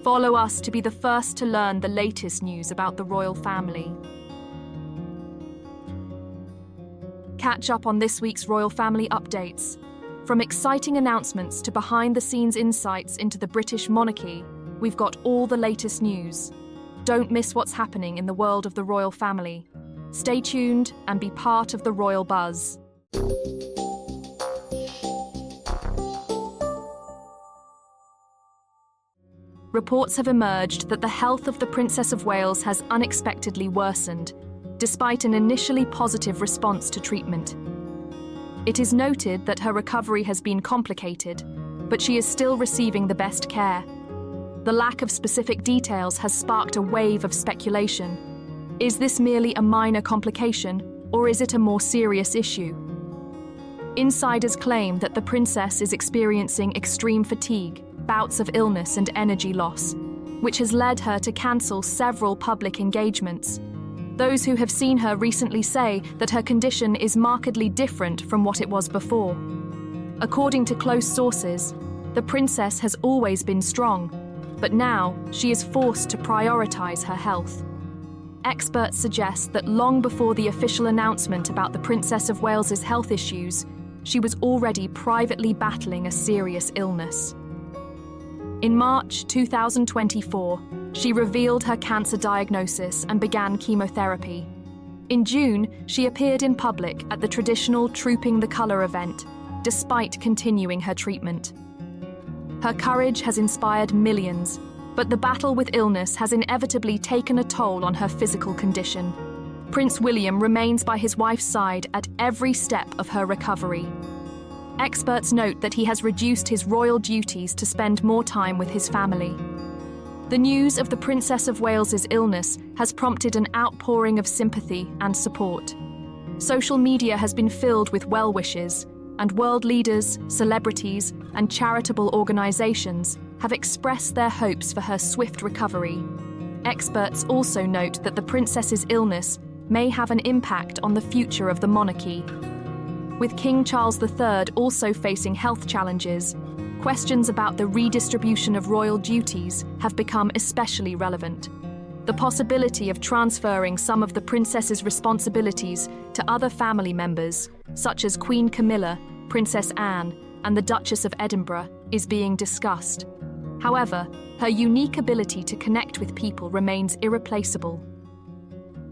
Follow us to be the first to learn the latest news about the royal family. Catch up on this week's royal family updates. From exciting announcements to behind-the-scenes insights into the British monarchy, we've got all the latest news. Don't miss what's happening in the world of the royal family. Stay tuned and be part of the royal buzz. Reports have emerged that the health of the Princess of Wales has unexpectedly worsened, despite an initially positive response to treatment. It is noted that her recovery has been complicated, but she is still receiving the best care. The lack of specific details has sparked a wave of speculation. Is this merely a minor complication, or is it a more serious issue? Insiders claim that the princess is experiencing extreme fatigue, bouts of illness and energy loss, which has led her to cancel several public engagements. Those who have seen her recently say that her condition is markedly different from what it was before. According to close sources, the princess has always been strong, but now she is forced to prioritize her health. Experts suggest that long before the official announcement about the Princess of Wales's health issues, she was already privately battling a serious illness. In March 2024, she revealed her cancer diagnosis and began chemotherapy. In June, she appeared in public at the traditional Trooping the Colour event, despite continuing her treatment. Her courage has inspired millions, but the battle with illness has inevitably taken a toll on her physical condition. Prince William remains by his wife's side at every step of her recovery. Experts note that he has reduced his royal duties to spend more time with his family. The news of the Princess of Wales's illness has prompted an outpouring of sympathy and support. Social media has been filled with well wishes, and world leaders, celebrities, and charitable organizations have expressed their hopes for her swift recovery. Experts also note that the princess's illness may have an impact on the future of the monarchy. With King Charles III also facing health challenges, questions about the redistribution of royal duties have become especially relevant. The possibility of transferring some of the princess's responsibilities to other family members, such as Queen Camilla, Princess Anne, and the Duchess of Edinburgh, is being discussed. However, her unique ability to connect with people remains irreplaceable.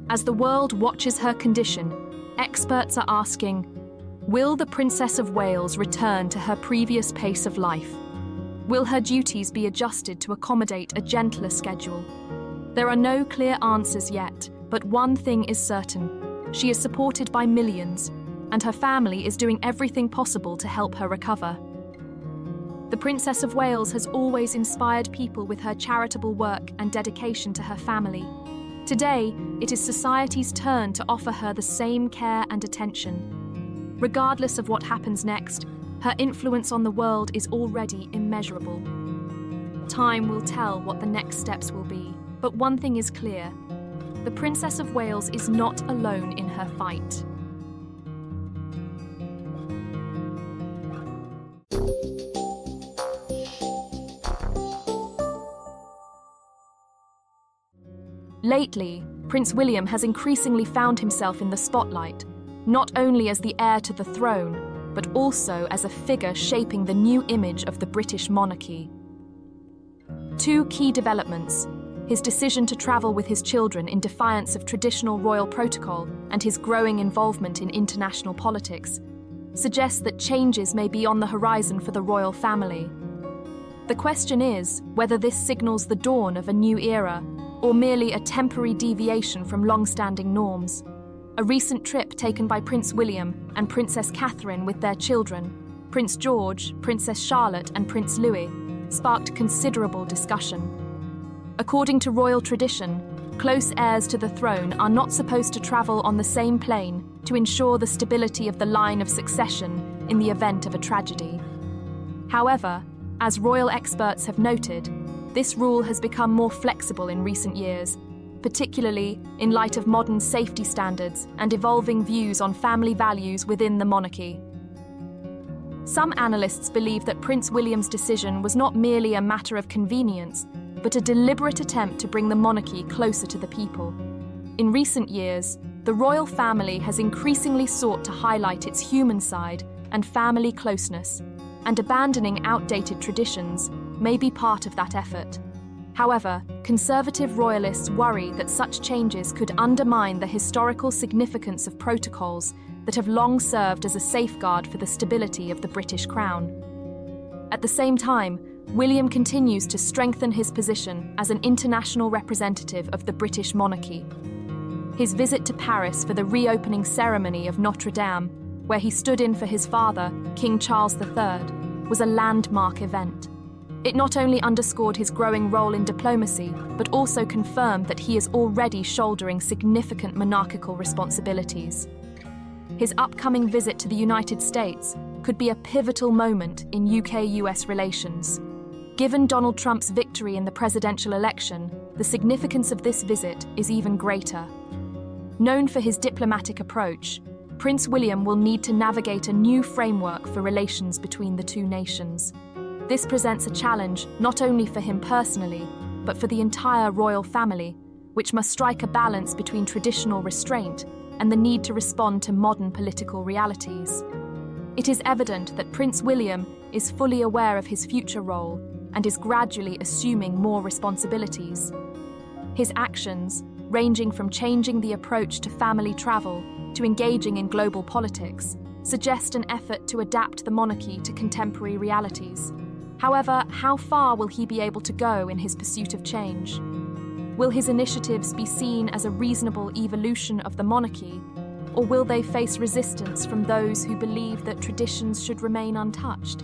As the world watches her condition, experts are asking, will the Princess of Wales return to her previous pace of life? Will her duties be adjusted to accommodate a gentler schedule? There are no clear answers yet, but one thing is certain. She is supported by millions, and her family is doing everything possible to help her recover. The Princess of Wales has always inspired people with her charitable work and dedication to her family. Today, it is society's turn to offer her the same care and attention. Regardless of what happens next, her influence on the world is already immeasurable. Time will tell what the next steps will be, but one thing is clear: the Princess of Wales is not alone in her fight. Lately, Prince William has increasingly found himself in the spotlight, not only as the heir to the throne, but also as a figure shaping the new image of the British monarchy. Two key developments: his decision to travel with his children in defiance of traditional royal protocol and his growing involvement in international politics, suggest that changes may be on the horizon for the royal family. The question is whether this signals the dawn of a new era, or merely a temporary deviation from long-standing norms. A recent trip taken by Prince William and Princess Catherine with their children, Prince George, Princess Charlotte, and Prince Louis, sparked considerable discussion. According to royal tradition, close heirs to the throne are not supposed to travel on the same plane to ensure the stability of the line of succession in the event of a tragedy. However, as royal experts have noted, this rule has become more flexible in recent years, particularly in light of modern safety standards and evolving views on family values within the monarchy. Some analysts believe that Prince William's decision was not merely a matter of convenience, but a deliberate attempt to bring the monarchy closer to the people. In recent years, the royal family has increasingly sought to highlight its human side and family closeness, and abandoning outdated traditions may be part of that effort. However, conservative royalists worry that such changes could undermine the historical significance of protocols that have long served as a safeguard for the stability of the British crown. At the same time, William continues to strengthen his position as an international representative of the British monarchy. His visit to Paris for the reopening ceremony of Notre Dame, where he stood in for his father, King Charles III, was a landmark event. It not only underscored his growing role in diplomacy, but also confirmed that he is already shouldering significant monarchical responsibilities. His upcoming visit to the United States could be a pivotal moment in UK-US relations. Given Donald Trump's victory in the presidential election, the significance of this visit is even greater. Known for his diplomatic approach, Prince William will need to navigate a new framework for relations between the two nations. This presents a challenge not only for him personally, but for the entire royal family, which must strike a balance between traditional restraint and the need to respond to modern political realities. It is evident that Prince William is fully aware of his future role and is gradually assuming more responsibilities. His actions, ranging from changing the approach to family travel to engaging in global politics, suggest an effort to adapt the monarchy to contemporary realities. However, how far will he be able to go in his pursuit of change? Will his initiatives be seen as a reasonable evolution of the monarchy, or will they face resistance from those who believe that traditions should remain untouched?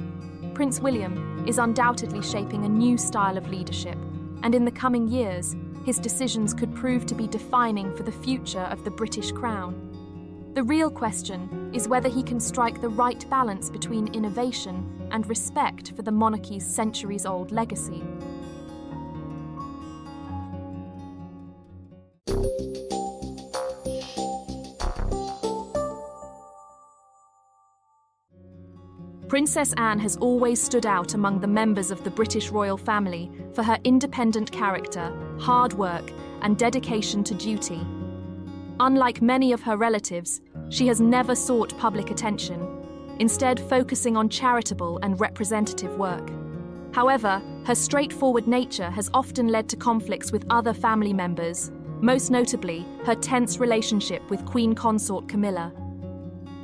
Prince William is undoubtedly shaping a new style of leadership, and in the coming years, his decisions could prove to be defining for the future of the British crown. The real question is whether he can strike the right balance between innovation and respect for the monarchy's centuries-old legacy. Princess Anne has always stood out among the members of the British royal family for her independent character, hard work, and dedication to duty. Unlike many of her relatives, she has never sought public attention, instead focusing on charitable and representative work. However, her straightforward nature has often led to conflicts with other family members, most notably her tense relationship with Queen Consort Camilla.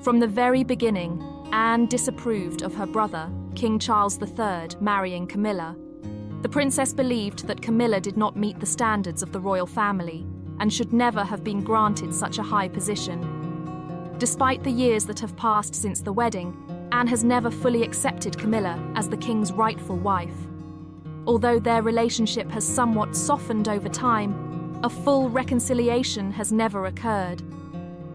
From the very beginning, Anne disapproved of her brother, King Charles III, marrying Camilla. The princess believed that Camilla did not meet the standards of the royal family and should never have been granted such a high position. Despite the years that have passed since the wedding, Anne has never fully accepted Camilla as the king's rightful wife. Although their relationship has somewhat softened over time, a full reconciliation has never occurred.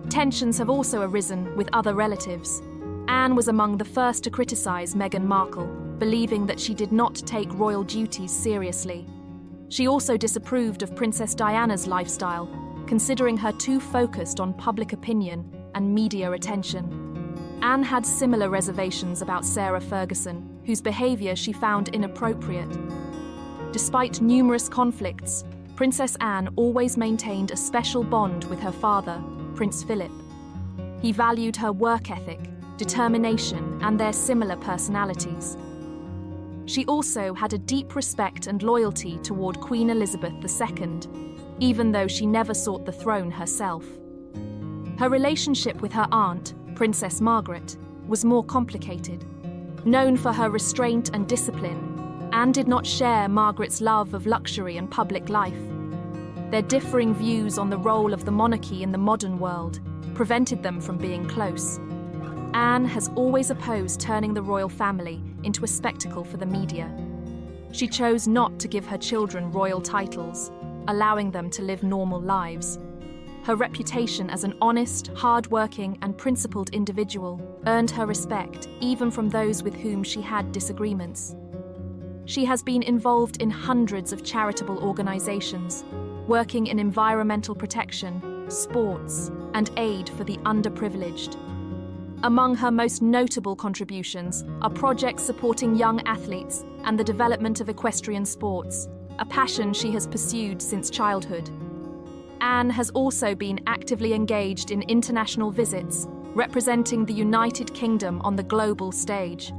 Tensions have also arisen with other relatives. Anne was among the first to criticize Meghan Markle, believing that she did not take royal duties seriously. She also disapproved of Princess Diana's lifestyle, considering her too focused on public opinion and media attention. Anne had similar reservations about Sarah Ferguson, whose behavior she found inappropriate. Despite numerous conflicts, Princess Anne always maintained a special bond with her father, Prince Philip. He valued her work ethic, determination, and their similar personalities. She also had a deep respect and loyalty toward Queen Elizabeth II, even though she never sought the throne herself. Her relationship with her aunt, Princess Margaret, was more complicated. Known for her restraint and discipline, Anne did not share Margaret's love of luxury and public life. Their differing views on the role of the monarchy in the modern world prevented them from being close. Anne has always opposed turning the royal family into a spectacle for the media. She chose not to give her children royal titles, allowing them to live normal lives. Her reputation as an honest, hard-working, and principled individual earned her respect even from those with whom she had disagreements. She has been involved in hundreds of charitable organizations, working in environmental protection, sports, and aid for the underprivileged. Among her most notable contributions are projects supporting young athletes and the development of equestrian sports, a passion she has pursued since childhood. Anne has also been actively engaged in international visits, representing the United Kingdom on the global stage.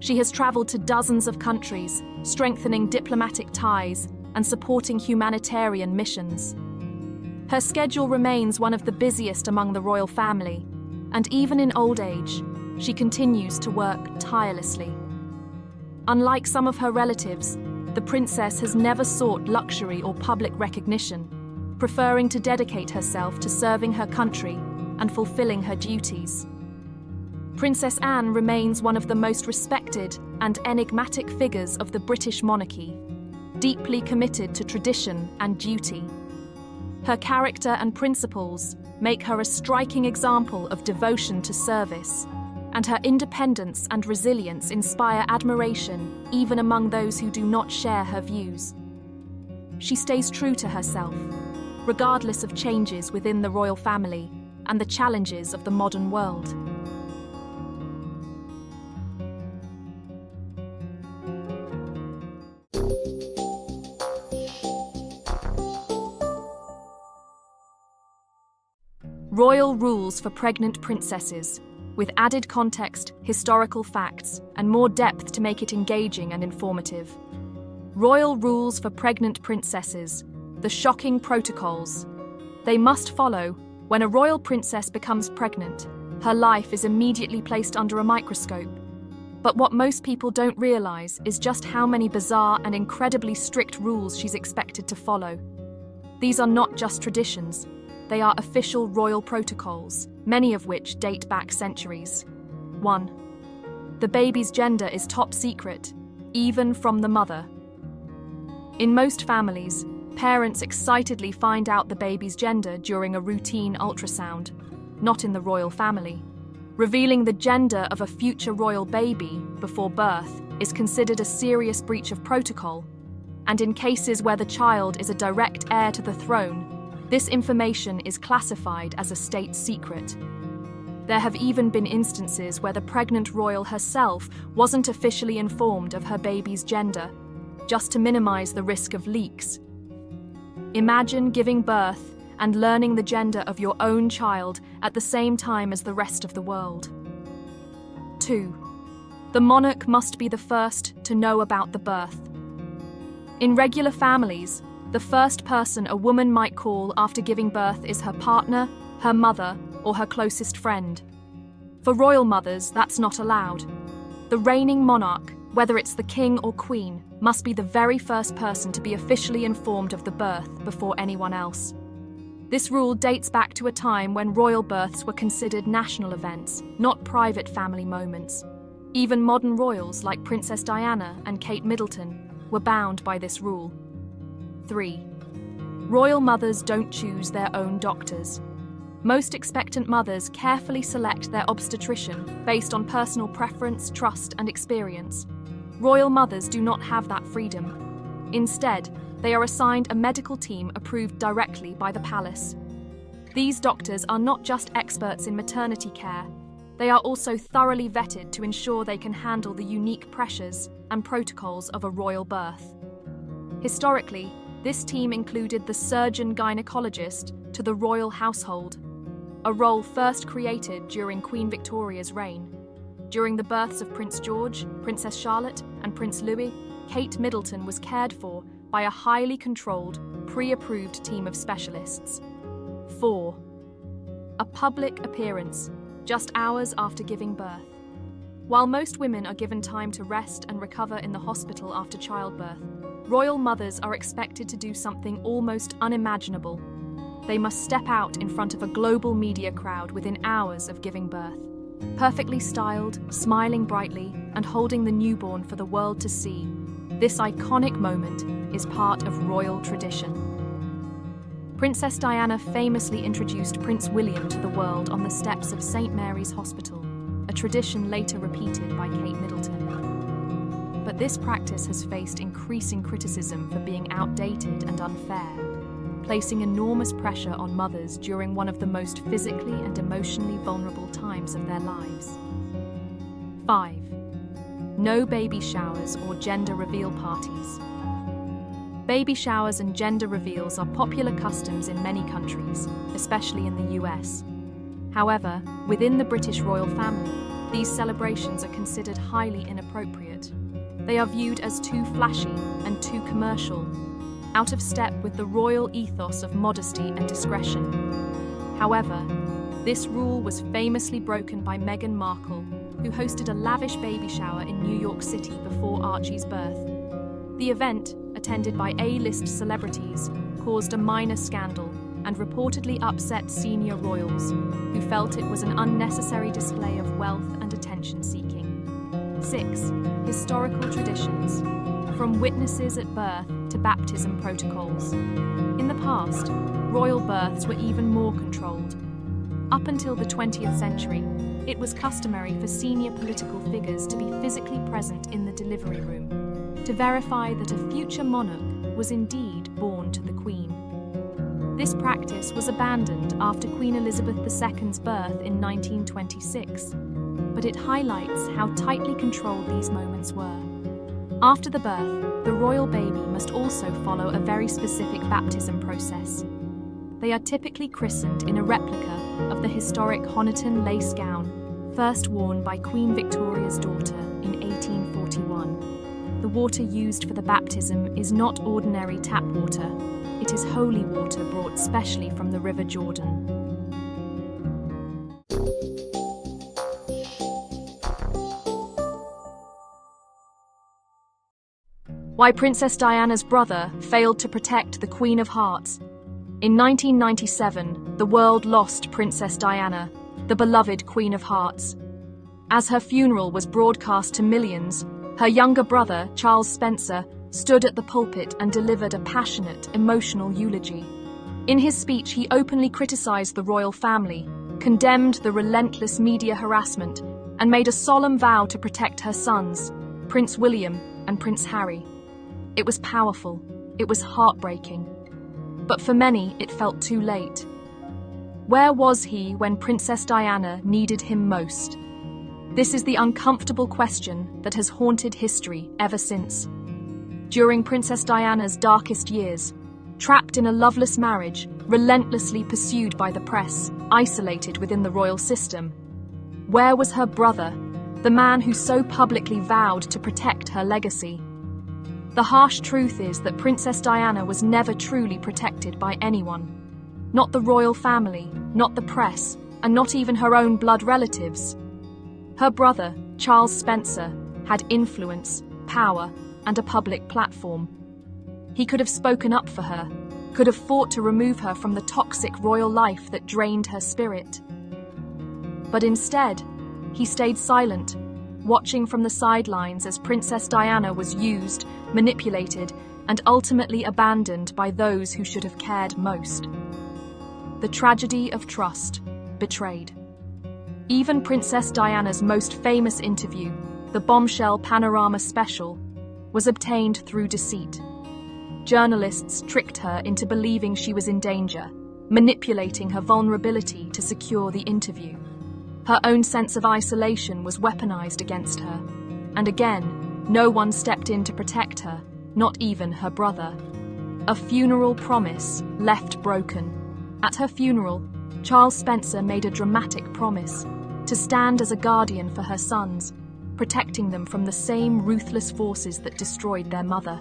She has travelled to dozens of countries, strengthening diplomatic ties and supporting humanitarian missions. Her schedule remains one of the busiest among the royal family, and even in old age, she continues to work tirelessly. Unlike some of her relatives, the princess has never sought luxury or public recognition, preferring to dedicate herself to serving her country and fulfilling her duties. Princess Anne remains one of the most respected and enigmatic figures of the British monarchy, deeply committed to tradition and duty. Her character and principles make her a striking example of devotion to service, and her independence and resilience inspire admiration even among those who do not share her views. She stays true to herself, regardless of changes within the royal family and the challenges of the modern world. Royal rules for pregnant princesses, with added context, historical facts, and more depth to make it engaging and informative. Royal rules for pregnant princesses, the shocking protocols. They must follow. When a royal princess becomes pregnant, her life is immediately placed under a microscope. But what most people don't realise is just how many bizarre and incredibly strict rules she's expected to follow. These are not just traditions. They are official royal protocols, many of which date back centuries. 1. The baby's gender is top secret, even from the mother. In most families, parents excitedly find out the baby's gender during a routine ultrasound, not in the royal family. Revealing the gender of a future royal baby before birth is considered a serious breach of protocol, and in cases where the child is a direct heir to the throne, this information is classified as a state secret. There have even been instances where the pregnant royal herself wasn't officially informed of her baby's gender, just to minimize the risk of leaks. Imagine giving birth and learning the gender of your own child at the same time as the rest of the world. 2. The monarch must be the first to know about the birth. In regular families, the first person a woman might call after giving birth is her partner, her mother, or her closest friend. For royal mothers, that's not allowed. The reigning monarch, whether it's the king or queen, must be the very first person to be officially informed of the birth before anyone else. This rule dates back to a time when royal births were considered national events, not private family moments. Even modern royals like Princess Diana and Kate Middleton were bound by this rule. 3. Royal mothers don't choose their own doctors. Most expectant mothers carefully select their obstetrician based on personal preference, trust, and experience. Royal mothers do not have that freedom. Instead, they are assigned a medical team approved directly by the palace. These doctors are not just experts in maternity care, they are also thoroughly vetted to ensure they can handle the unique pressures and protocols of a royal birth. Historically, this team included the surgeon gynecologist to the royal household, a role first created during Queen Victoria's reign. During the births of Prince George, Princess Charlotte, and Prince Louis, Kate Middleton was cared for by a highly controlled, pre-approved team of specialists. 4. A public appearance, just hours after giving birth. While most women are given time to rest and recover in the hospital after childbirth, royal mothers are expected to do something almost unimaginable. They must step out in front of a global media crowd within hours of giving birth. Perfectly styled, smiling brightly, and holding the newborn for the world to see, this iconic moment is part of royal tradition. Princess Diana famously introduced Prince William to the world on the steps of St. Mary's Hospital, a tradition later repeated by Kate Middleton. But this practice has faced increasing criticism for being outdated and unfair, placing enormous pressure on mothers during one of the most physically and emotionally vulnerable times of their lives. 5. No baby showers or gender reveal parties. Baby showers and gender reveals are popular customs in many countries, especially in the US. However, within the British royal family, these celebrations are considered highly inappropriate. They are viewed as too flashy and too commercial, out of step with the royal ethos of modesty and discretion. However, this rule was famously broken by Meghan Markle, who hosted a lavish baby shower in New York City before Archie's birth. The event, attended by A-list celebrities, caused a minor scandal and reportedly upset senior royals, who felt it was an unnecessary display of wealth and attention-seeking. 6. Historical traditions. From witnesses at birth to baptism protocols. In the past, royal births were even more controlled. Up until the 20th century, it was customary for senior political figures to be physically present in the delivery room, to verify that a future monarch was indeed born to the Queen. This practice was abandoned after Queen Elizabeth II's birth in 1926, but it highlights how tightly controlled these moments were. After the birth, the royal baby must also follow a very specific baptism process. They are typically christened in a replica of the historic Honiton lace gown, first worn by Queen Victoria's daughter in 1841. The water used for the baptism is not ordinary tap water. It is holy water brought specially from the River Jordan. Why Princess Diana's brother failed to protect the Queen of Hearts. In 1997, the world lost Princess Diana, the beloved Queen of Hearts. As her funeral was broadcast to millions, her younger brother, Charles Spencer, stood at the pulpit and delivered a passionate, emotional eulogy. In his speech, he openly criticized the royal family, condemned the relentless media harassment, and made a solemn vow to protect her sons, Prince William and Prince Harry. It was powerful. It was heartbreaking. But for many, it felt too late. Where was he when Princess Diana needed him most? This is the uncomfortable question that has haunted history ever since. During Princess Diana's darkest years, trapped in a loveless marriage, relentlessly pursued by the press, isolated within the royal system, where was her brother, the man who so publicly vowed to protect her legacy? The harsh truth is that Princess Diana was never truly protected by anyone. Not the royal family, not the press, and not even her own blood relatives. Her brother, Charles Spencer, had influence, power, and a public platform. He could have spoken up for her, could have fought to remove her from the toxic royal life that drained her spirit. But instead, he stayed silent, watching from the sidelines as Princess Diana was used, manipulated, and ultimately abandoned by those who should have cared most. The tragedy of trust, betrayed. Even Princess Diana's most famous interview, the Bombshell Panorama Special, was obtained through deceit. Journalists tricked her into believing she was in danger, manipulating her vulnerability to secure the interview. Her own sense of isolation was weaponized against her, and again, no one stepped in to protect her, not even her brother. A funeral promise left broken. At her funeral, Charles Spencer made a dramatic promise to stand as a guardian for her sons, protecting them from the same ruthless forces that destroyed their mother.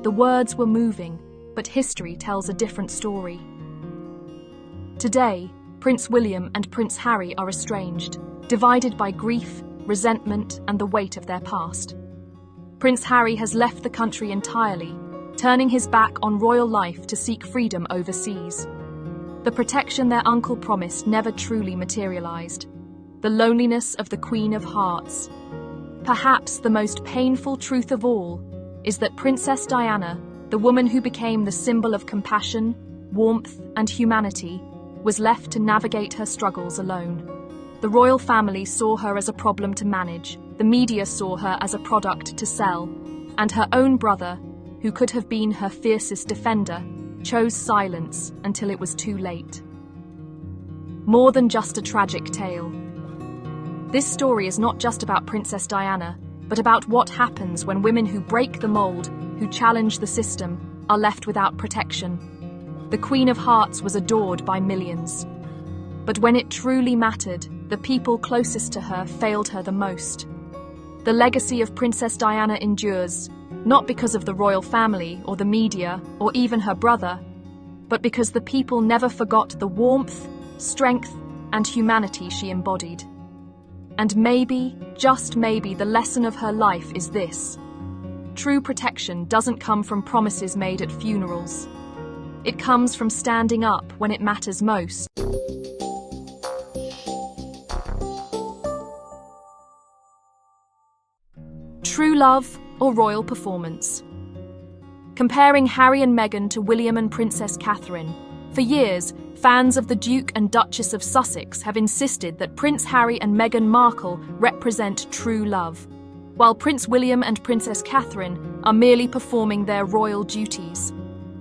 The words were moving, but history tells a different story. Today, Prince William and Prince Harry are estranged, divided by grief, resentment, and the weight of their past. Prince Harry has left the country entirely, turning his back on royal life to seek freedom overseas. The protection their uncle promised never truly materialized. The loneliness of the Queen of Hearts. Perhaps the most painful truth of all is that Princess Diana, the woman who became the symbol of compassion, warmth, and humanity, was left to navigate her struggles alone. The royal family saw her as a problem to manage, the media saw her as a product to sell, and her own brother, who could have been her fiercest defender, chose silence until it was too late. More than just a tragic tale. This story is not just about Princess Diana, but about what happens when women who break the mold, who challenge the system are left without protection. The Queen of Hearts was adored by millions. But when it truly mattered, the people closest to her failed her the most. The legacy of Princess Diana endures, not because of the royal family or the media or even her brother, but because the people never forgot the warmth, strength, and humanity she embodied. And maybe, just maybe, the lesson of her life is this: true protection doesn't come from promises made at funerals. It comes from standing up when it matters most. True love or royal performance? Comparing Harry and Meghan to William and Princess Catherine, for years, fans of the Duke and Duchess of Sussex have insisted that Prince Harry and Meghan Markle represent true love, while Prince William and Princess Catherine are merely performing their royal duties.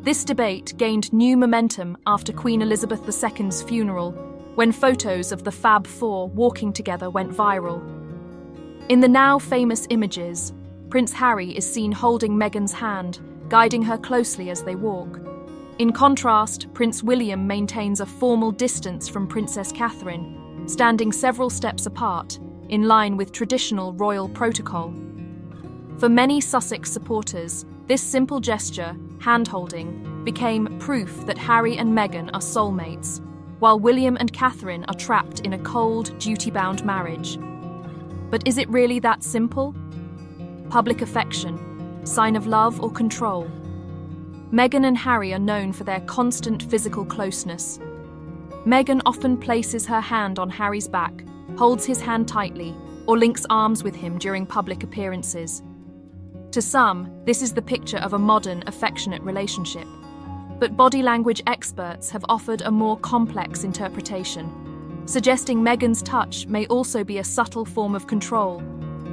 This debate gained new momentum after Queen Elizabeth II's funeral, when photos of the Fab Four walking together went viral. In the now famous images, Prince Harry is seen holding Meghan's hand, guiding her closely as they walk. In contrast, Prince William maintains a formal distance from Princess Catherine, standing several steps apart, in line with traditional royal protocol. For many Sussex supporters, this simple gesture, hand-holding, became proof that Harry and Meghan are soulmates, while William and Catherine are trapped in a cold, duty-bound marriage. But is it really that simple? Public affection, sign of love or control? Meghan and Harry are known for their constant physical closeness. Meghan often places her hand on Harry's back, holds his hand tightly, or links arms with him during public appearances. To some, this is the picture of a modern, affectionate relationship. But body language experts have offered a more complex interpretation, suggesting Meghan's touch may also be a subtle form of control,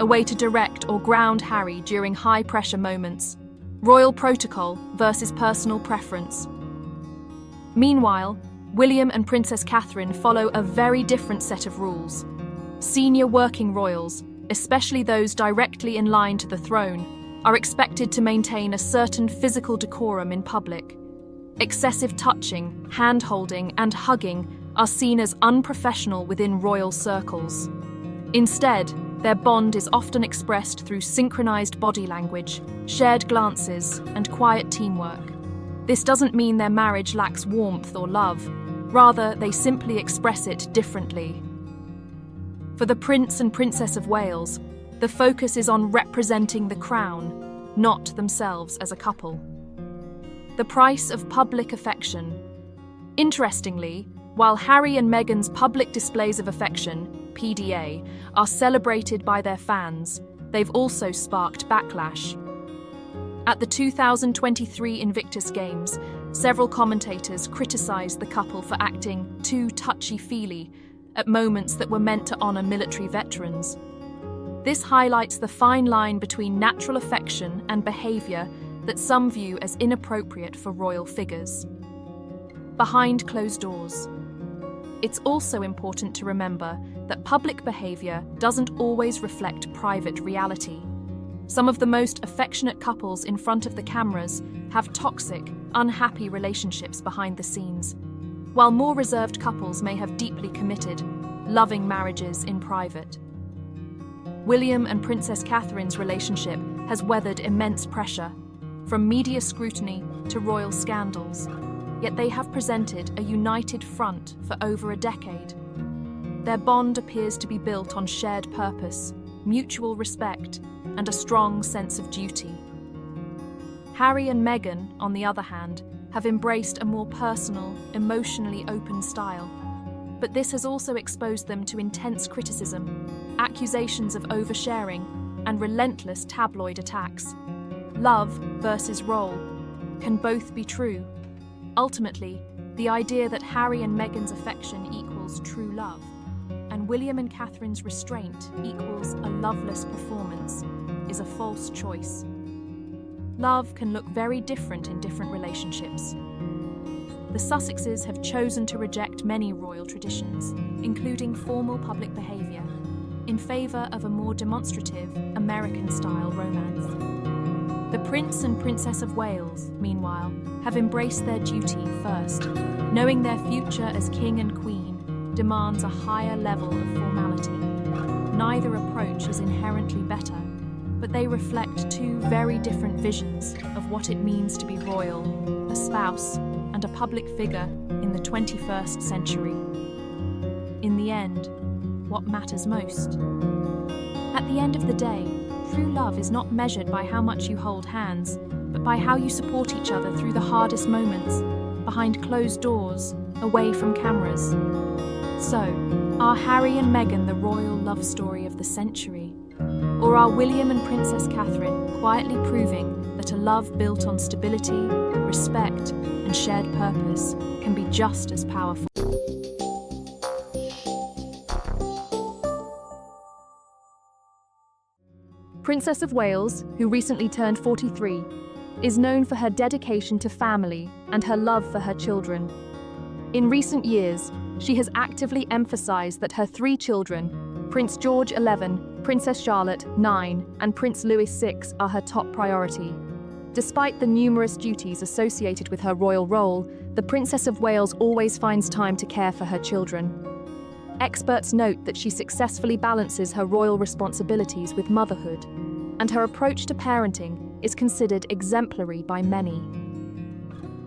a way to direct or ground Harry during high-pressure moments. Royal protocol versus personal preference. Meanwhile, William and Princess Catherine follow a very different set of rules. Senior working royals, especially those directly in line to the throne, are expected to maintain a certain physical decorum in public. Excessive touching, hand-holding, and hugging are seen as unprofessional within royal circles. Instead, their bond is often expressed through synchronized body language, shared glances, and quiet teamwork. This doesn't mean their marriage lacks warmth or love. Rather, they simply express it differently. For the Prince and Princess of Wales, the focus is on representing the crown, not themselves as a couple. The price of public affection. Interestingly, while Harry and Meghan's public displays of affection, PDA, are celebrated by their fans, they've also sparked backlash. At the 2023 Invictus Games, several commentators criticised the couple for acting too touchy-feely at moments that were meant to honour military veterans. This highlights the fine line between natural affection and behaviour that some view as inappropriate for royal figures. Behind closed doors. It's also important to remember that public behaviour doesn't always reflect private reality. Some of the most affectionate couples in front of the cameras have toxic, unhappy relationships behind the scenes, while more reserved couples may have deeply committed, loving marriages in private. William and Princess Catherine's relationship has weathered immense pressure, from media scrutiny to royal scandals, yet they have presented a united front for over a decade. Their bond appears to be built on shared purpose, mutual respect, and a strong sense of duty. Harry and Meghan, on the other hand, have embraced a more personal, emotionally open style. But this has also exposed them to intense criticism, accusations of oversharing, and relentless tabloid attacks. Love versus role can both be true. Ultimately, the idea that Harry and Meghan's affection equals true love, and William and Catherine's restraint equals a loveless performance, is a false choice. Love can look very different in different relationships. The Sussexes have chosen to reject many royal traditions, including formal public behaviour, in favour of a more demonstrative, American-style romance. The Prince and Princess of Wales, meanwhile, have embraced their duty first, knowing their future as King and Queen demands a higher level of formality. Neither approach is inherently better, but they reflect two very different visions of what it means to be royal, a spouse, and a public figure in the 21st century. In the end, what matters most? At the end of the day, true love is not measured by how much you hold hands, but by how you support each other through the hardest moments, behind closed doors, away from cameras. So, are Harry and Meghan the royal love story of the century? Or are William and Princess Catherine quietly proving that a love built on stability, respect, and shared purpose can be just as powerful? Princess of Wales, who recently turned 43, is known for her dedication to family and her love for her children. In recent years, she has actively emphasized that her three children, Prince George 11, Princess Charlotte 9, and Prince Louis 6, are her top priority. Despite the numerous duties associated with her royal role, the Princess of Wales always finds time to care for her children. Experts note that she successfully balances her royal responsibilities with motherhood, and her approach to parenting is considered exemplary by many.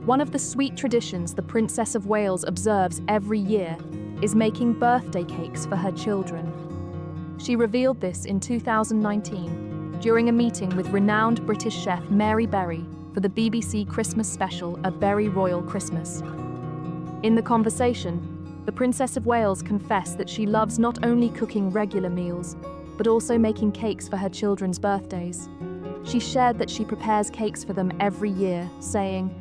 One of the sweet traditions the Princess of Wales observes every year is making birthday cakes for her children. She revealed this in 2019 during a meeting with renowned British chef Mary Berry for the BBC Christmas special A Very Royal Christmas. In the conversation, the Princess of Wales confessed that she loves not only cooking regular meals, but also making cakes for her children's birthdays. She shared that she prepares cakes for them every year, saying,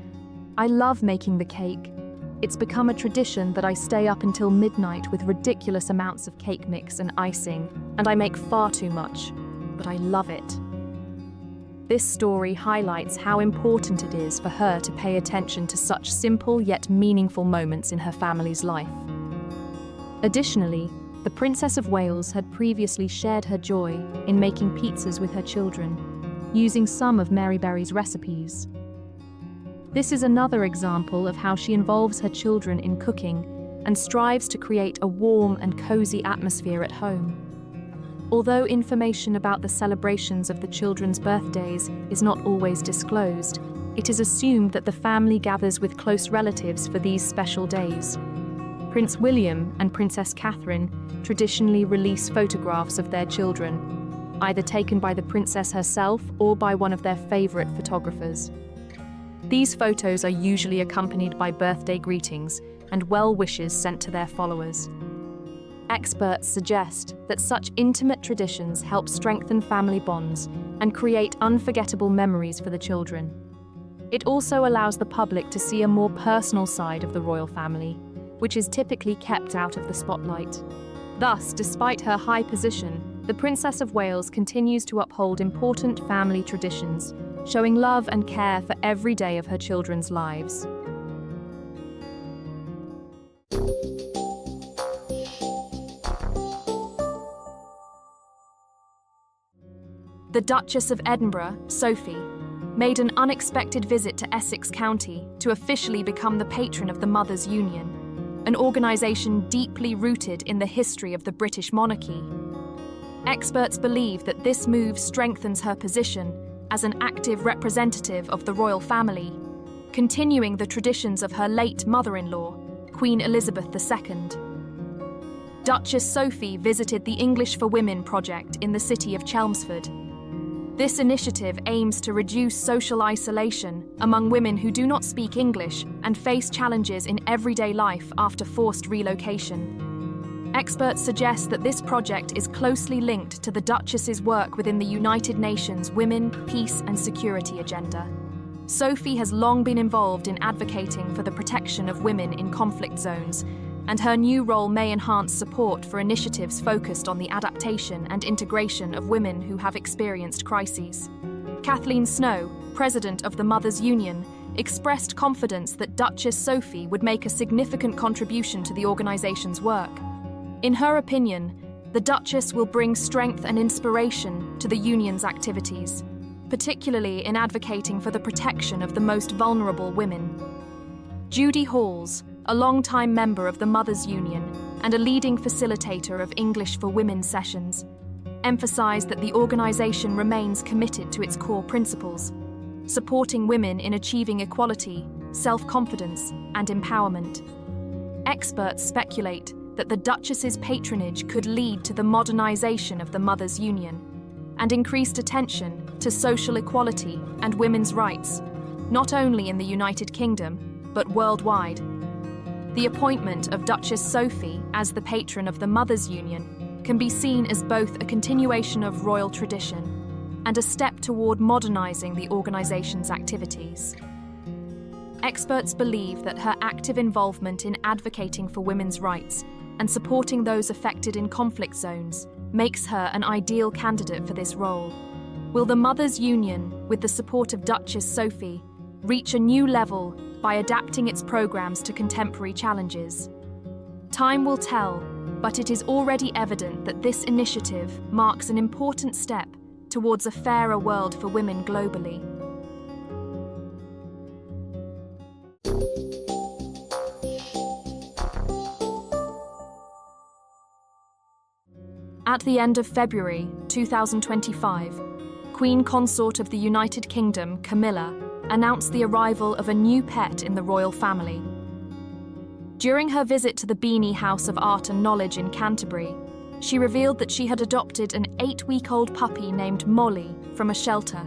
"I love making the cake. It's become a tradition that I stay up until midnight with ridiculous amounts of cake mix and icing, and I make far too much, but I love it." This story highlights how important it is for her to pay attention to such simple yet meaningful moments in her family's life. Additionally, the Princess of Wales had previously shared her joy in making pizzas with her children, using some of Mary Berry's recipes. This is another example of how she involves her children in cooking and strives to create a warm and cozy atmosphere at home. Although information about the celebrations of the children's birthdays is not always disclosed, it is assumed that the family gathers with close relatives for these special days. Prince William and Princess Catherine traditionally release photographs of their children, either taken by the princess herself or by one of their favorite photographers. These photos are usually accompanied by birthday greetings and well wishes sent to their followers. Experts suggest that such intimate traditions help strengthen family bonds and create unforgettable memories for the children. It also allows the public to see a more personal side of the royal family, which is typically kept out of the spotlight. Thus, despite her high position, the Princess of Wales continues to uphold important family traditions, showing love and care for every day of her children's lives. The Duchess of Edinburgh, Sophie, made an unexpected visit to Essex County to officially become the patron of the Mothers' Union, an organisation deeply rooted in the history of the British Monarchy. Experts believe that this move strengthens her position as an active representative of the royal family, continuing the traditions of her late mother-in-law, Queen Elizabeth II. Duchess Sophie visited the English for Women project in the city of Chelmsford. This initiative aims to reduce social isolation among women who do not speak English and face challenges in everyday life after forced relocation. Experts suggest that this project is closely linked to the Duchess's work within the United Nations Women, Peace and Security agenda. Sophie has long been involved in advocating for the protection of women in conflict zones, and her new role may enhance support for initiatives focused on the adaptation and integration of women who have experienced crises. Kathleen Snow, president of the Mothers' Union, expressed confidence that Duchess Sophie would make a significant contribution to the organization's work. In her opinion, the Duchess will bring strength and inspiration to the Union's activities. particularly in advocating for the protection of the most vulnerable women. Judy Halls, a long-time member of the Mothers' Union and a leading facilitator of English for Women sessions, emphasized that the organization remains committed to its core principles, supporting women in achieving equality, self-confidence, and empowerment. Experts speculate that the Duchess's patronage could lead to the modernization of the Mothers' Union and increased attention to social equality and women's rights, not only in the United Kingdom, but worldwide. The appointment of Duchess Sophie as the patron of the Mothers' Union can be seen as both a continuation of royal tradition and a step toward modernizing the organization's activities. Experts believe that her active involvement in advocating for women's rights and supporting those affected in conflict zones makes her an ideal candidate for this role. Will the Mothers' Union, with the support of Duchess Sophie, reach a new level by adapting its programs to contemporary challenges? Time will tell, but it is already evident that this initiative marks an important step towards a fairer world for women globally. At the end of February 2025, Queen Consort of the United Kingdom, Camilla, announced the arrival of a new pet in the royal family. During her visit to the Beanie House of Art and Knowledge in Canterbury, she revealed that she had adopted an 8-week-old puppy named Molly from a shelter.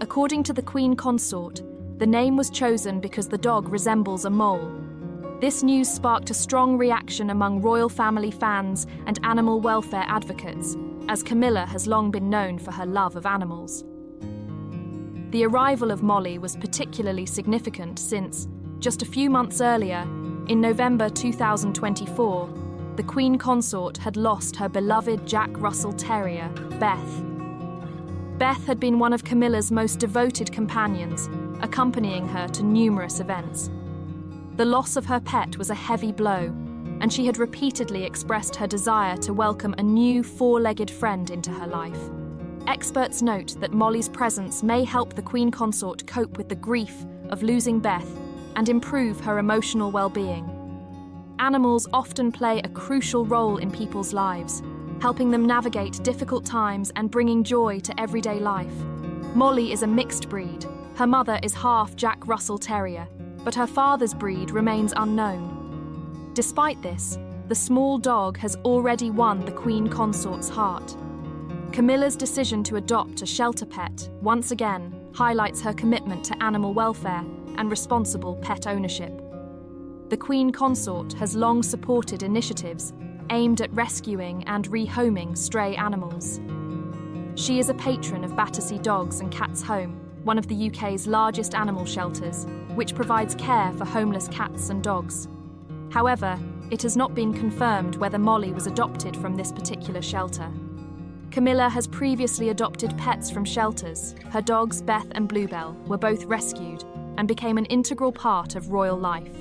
According to the Queen Consort, the name was chosen because the dog resembles a mole. This news sparked a strong reaction among royal family fans and animal welfare advocates, as Camilla has long been known for her love of animals. The arrival of Molly was particularly significant since, just a few months earlier, in November 2024, the Queen Consort had lost her beloved Jack Russell Terrier, Beth. Beth had been one of Camilla's most devoted companions, accompanying her to numerous events. The loss of her pet was a heavy blow, and she had repeatedly expressed her desire to welcome a new 4-legged friend into her life. Experts note that Molly's presence may help the Queen Consort cope with the grief of losing Beth and improve her emotional well-being. Animals often play a crucial role in people's lives, helping them navigate difficult times and bringing joy to everyday life. Molly is a mixed breed. Her mother is half Jack Russell Terrier, but her father's breed remains unknown. Despite this, the small dog has already won the Queen Consort's heart. Camilla's decision to adopt a shelter pet once again highlights her commitment to animal welfare and responsible pet ownership. The Queen Consort has long supported initiatives aimed at rescuing and rehoming stray animals. She is a patron of Battersea Dogs and Cats Home, one of the UK's largest animal shelters, which provides care for homeless cats and dogs. However, it has not been confirmed whether Molly was adopted from this particular shelter. Camilla has previously adopted pets from shelters. Her dogs, Beth and Bluebell, were both rescued and became an integral part of royal life.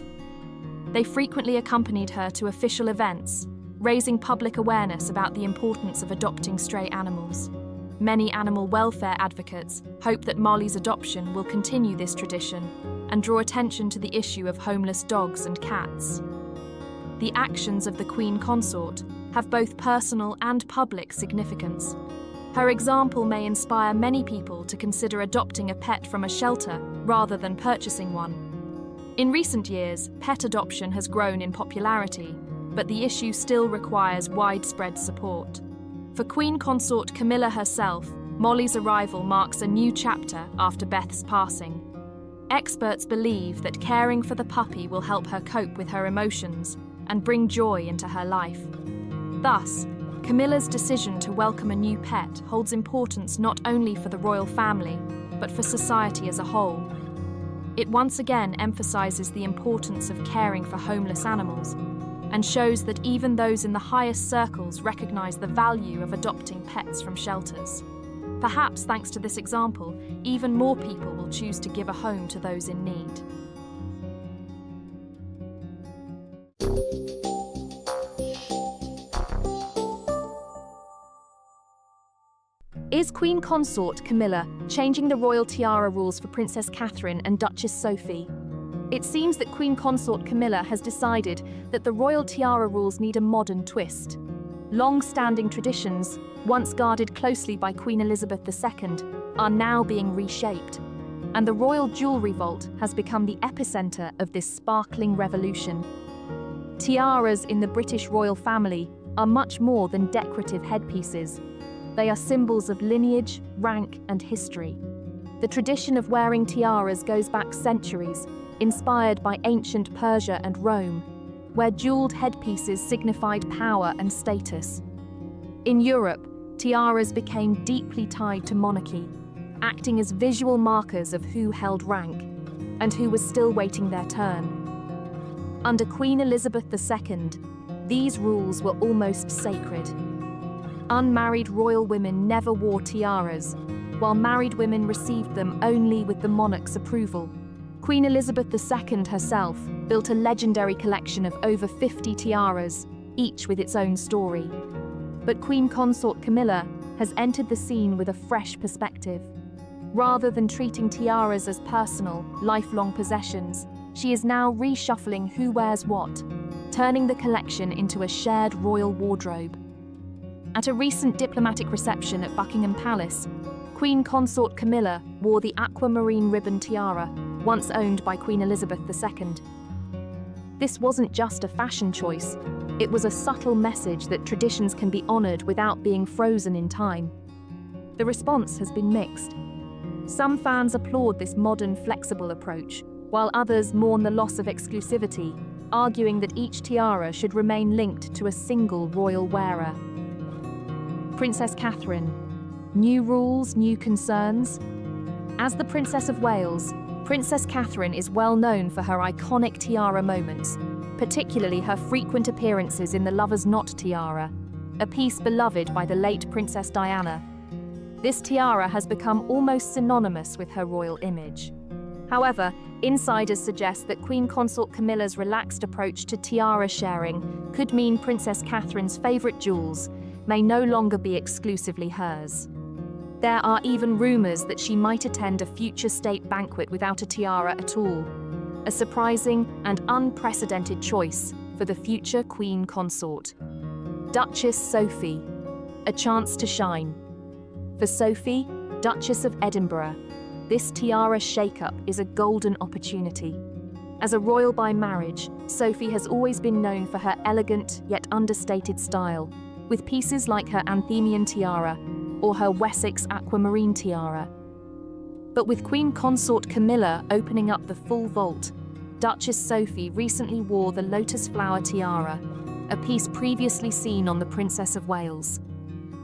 They frequently accompanied her to official events, raising public awareness about the importance of adopting stray animals. Many animal welfare advocates hope that Molly's adoption will continue this tradition and draw attention to the issue of homeless dogs and cats. The actions of the Queen Consort have both personal and public significance. Her example may inspire many people to consider adopting a pet from a shelter rather than purchasing one. In recent years, pet adoption has grown in popularity, but the issue still requires widespread support. For Queen Consort Camilla herself, Molly's arrival marks a new chapter after Beth's passing. Experts believe that caring for the puppy will help her cope with her emotions and bring joy into her life. Thus, Camilla's decision to welcome a new pet holds importance not only for the royal family, but for society as a whole. It once again emphasizes the importance of caring for homeless animals and shows that even those in the highest circles recognize the value of adopting pets from shelters. Perhaps thanks to this example, even more people will choose to give a home to those in need. Is Queen Consort Camilla changing the royal tiara rules for Princess Catherine and Duchess Sophie? It seems that Queen Consort Camilla has decided that the royal tiara rules need a modern twist. Long-standing traditions, once guarded closely by Queen Elizabeth II, are now being reshaped, and the royal jewellery vault has become the epicenter of this sparkling revolution. Tiaras in the British royal family are much more than decorative headpieces. They are symbols of lineage, rank, and history. The tradition of wearing tiaras goes back centuries, inspired by ancient Persia and Rome, where jeweled headpieces signified power and status. In Europe, tiaras became deeply tied to monarchy, acting as visual markers of who held rank and who was still waiting their turn. Under Queen Elizabeth II, these rules were almost sacred. Unmarried royal women never wore tiaras, while married women received them only with the monarch's approval. Queen Elizabeth II herself built a legendary collection of over 50 tiaras, each with its own story. But Queen Consort Camilla has entered the scene with a fresh perspective. Rather than treating tiaras as personal, lifelong possessions, she is now reshuffling who wears what, turning the collection into a shared royal wardrobe. At a recent diplomatic reception at Buckingham Palace, Queen Consort Camilla wore the aquamarine ribbon tiara, once owned by Queen Elizabeth II. This wasn't just a fashion choice, it was a subtle message that traditions can be honoured without being frozen in time. The response has been mixed. Some fans applaud this modern, flexible approach, while others mourn the loss of exclusivity, arguing that each tiara should remain linked to a single royal wearer. Princess Catherine. New rules, new concerns? As the Princess of Wales, Princess Catherine is well known for her iconic tiara moments, particularly her frequent appearances in the Lover's Knot tiara, a piece beloved by the late Princess Diana. This tiara has become almost synonymous with her royal image. However, insiders suggest that Queen Consort Camilla's relaxed approach to tiara sharing could mean Princess Catherine's favourite jewels may no longer be exclusively hers. There are even rumours that she might attend a future state banquet without a tiara at all, a surprising and unprecedented choice for the future Queen Consort. Duchess Sophie, a chance to shine. For Sophie, Duchess of Edinburgh, this tiara shake-up is a golden opportunity. As a royal by marriage, Sophie has always been known for her elegant yet understated style, with pieces like her Anthemian tiara or her Wessex aquamarine tiara. But with Queen Consort Camilla opening up the full vault, Duchess Sophie recently wore the lotus flower tiara, a piece previously seen on the Princess of Wales.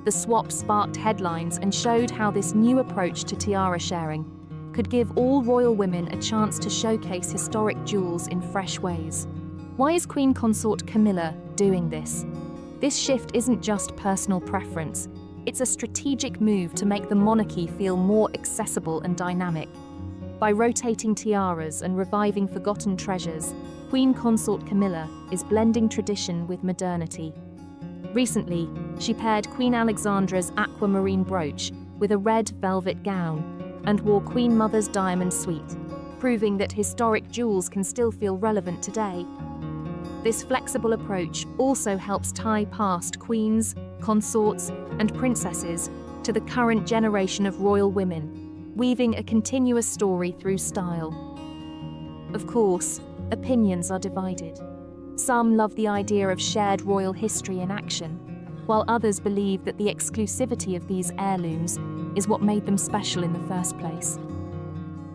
The swap sparked headlines and showed how this new approach to tiara sharing could give all royal women a chance to showcase historic jewels in fresh ways. Why is Queen Consort Camilla doing this? This shift isn't just personal preference, it's a strategic move to make the monarchy feel more accessible and dynamic. By rotating tiaras and reviving forgotten treasures, Queen Consort Camilla is blending tradition with modernity. Recently, she paired Queen Alexandra's aquamarine brooch with a red velvet gown and wore Queen Mother's diamond suite, proving that historic jewels can still feel relevant today. This flexible approach also helps tie past queens, consorts, and princesses to the current generation of royal women, weaving a continuous story through style. Of course, opinions are divided. Some love the idea of shared royal history in action, while others believe that the exclusivity of these heirlooms is what made them special in the first place.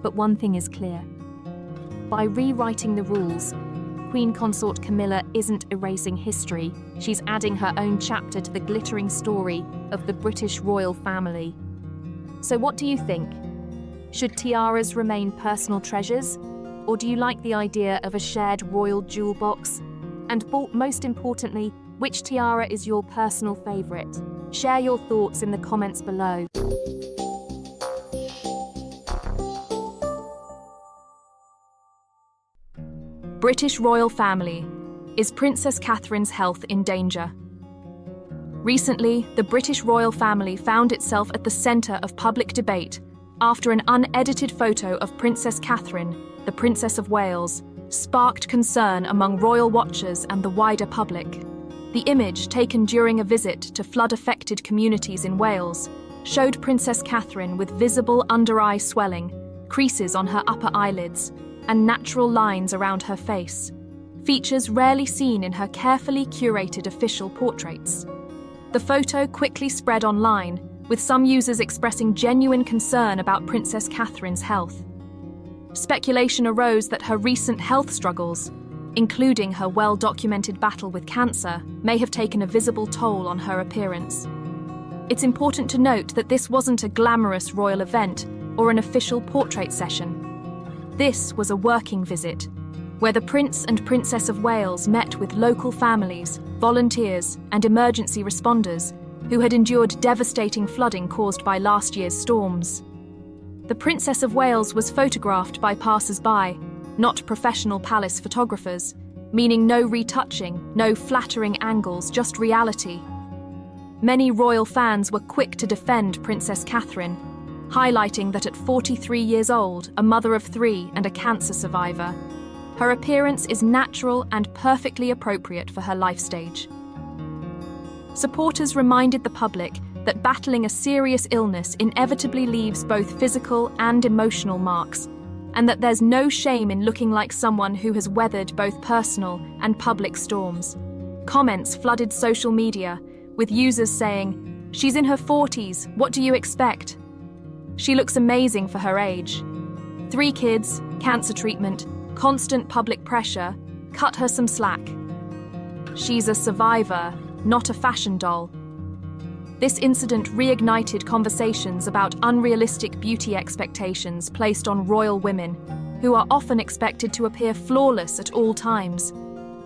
But one thing is clear. By rewriting the rules, Queen Consort Camilla isn't erasing history, she's adding her own chapter to the glittering story of the British royal family. So what do you think? Should tiaras remain personal treasures? Or do you like the idea of a shared royal jewel box? And most importantly, which tiara is your personal favourite? Share your thoughts in the comments below. British royal family. Is Princess Catherine's health in danger? Recently, the British royal family found itself at the centre of public debate after an unedited photo of Princess Catherine, the Princess of Wales, sparked concern among royal watchers and the wider public. The image, taken during a visit to flood-affected communities in Wales, showed Princess Catherine with visible under-eye swelling, creases on her upper eyelids, and natural lines around her face, features rarely seen in her carefully curated official portraits. The photo quickly spread online, with some users expressing genuine concern about Princess Catherine's health. Speculation arose that her recent health struggles, including her well-documented battle with cancer, may have taken a visible toll on her appearance. It's important to note that this wasn't a glamorous royal event or an official portrait session. This was a working visit, where the Prince and Princess of Wales met with local families, volunteers, and emergency responders who had endured devastating flooding caused by last year's storms. The Princess of Wales was photographed by passers-by, not professional palace photographers, meaning no retouching, no flattering angles, just reality. Many royal fans were quick to defend Princess Catherine, highlighting that at 43 years old, a mother of 3 and a cancer survivor, her appearance is natural and perfectly appropriate for her life stage. Supporters reminded the public that battling a serious illness inevitably leaves both physical and emotional marks, and that there's no shame in looking like someone who has weathered both personal and public storms. Comments flooded social media, with users saying, "She's in her 40s, what do you expect? She looks amazing for her age. 3 kids, cancer treatment, constant public pressure, cut her some slack. She's a survivor, not a fashion doll." This incident reignited conversations about unrealistic beauty expectations placed on royal women, who are often expected to appear flawless at all times.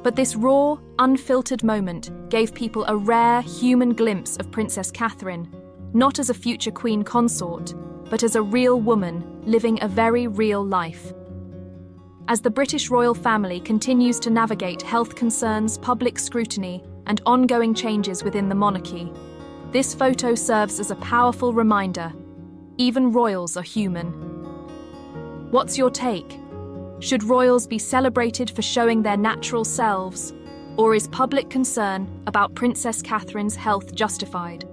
But this raw, unfiltered moment gave people a rare human glimpse of Princess Catherine, not as a future queen consort, but as a real woman living a very real life. As the British royal family continues to navigate health concerns, public scrutiny, and ongoing changes within the monarchy, this photo serves as a powerful reminder: even royals are human. What's your take? Should royals be celebrated for showing their natural selves, or is public concern about Princess Catherine's health justified?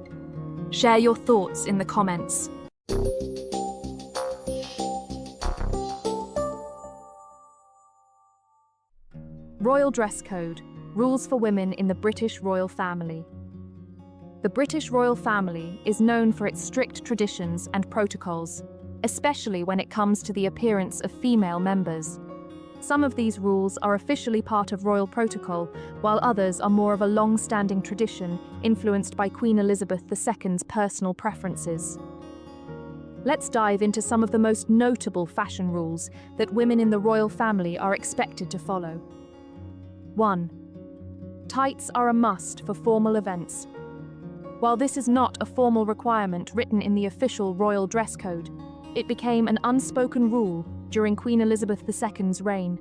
Share your thoughts in the comments. Royal dress code, rules for women in the British royal family. The British royal family is known for its strict traditions and protocols, especially when it comes to the appearance of female members. Some of these rules are officially part of royal protocol, while others are more of a long-standing tradition influenced by Queen Elizabeth II's personal preferences. Let's dive into some of the most notable fashion rules that women in the royal family are expected to follow. 1. Tights are a must for formal events. While this is not a formal requirement written in the official royal dress code, it became an unspoken rule during Queen Elizabeth II's reign.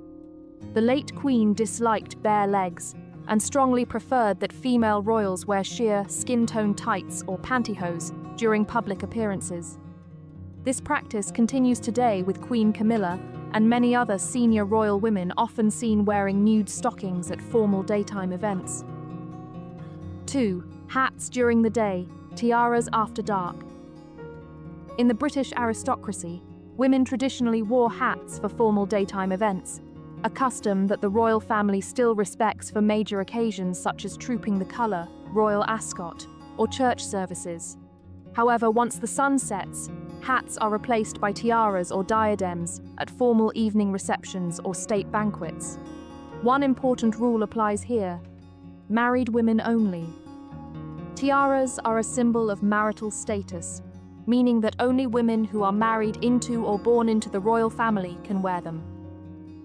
The late Queen disliked bare legs and strongly preferred that female royals wear sheer, skin-tone tights or pantyhose during public appearances. This practice continues today with Queen Camilla and many other senior royal women often seen wearing nude stockings at formal daytime events. 2. Hats during the day, tiaras after dark. In the British aristocracy, women traditionally wore hats for formal daytime events, a custom that the royal family still respects for major occasions such as trooping the colour, royal ascot, or church services. However, once the sun sets, hats are replaced by tiaras or diadems at formal evening receptions or state banquets. One important rule applies here: married women only. Tiaras are a symbol of marital status, meaning that only women who are married into or born into the royal family can wear them.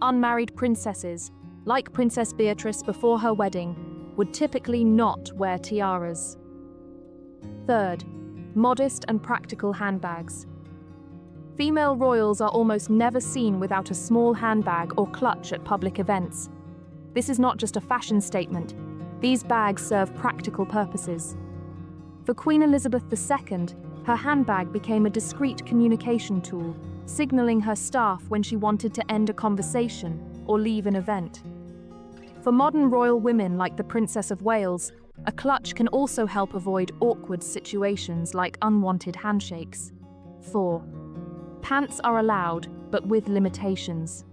Unmarried princesses, like Princess Beatrice before her wedding, would typically not wear tiaras. 3rd, modest and practical handbags. Female royals are almost never seen without a small handbag or clutch at public events. This is not just a fashion statement. These bags serve practical purposes. For Queen Elizabeth II, her handbag became a discreet communication tool, signaling her staff when she wanted to end a conversation or leave an event. For modern royal women like the Princess of Wales, a clutch can also help avoid awkward situations like unwanted handshakes. 4. Pants are allowed, but with limitations.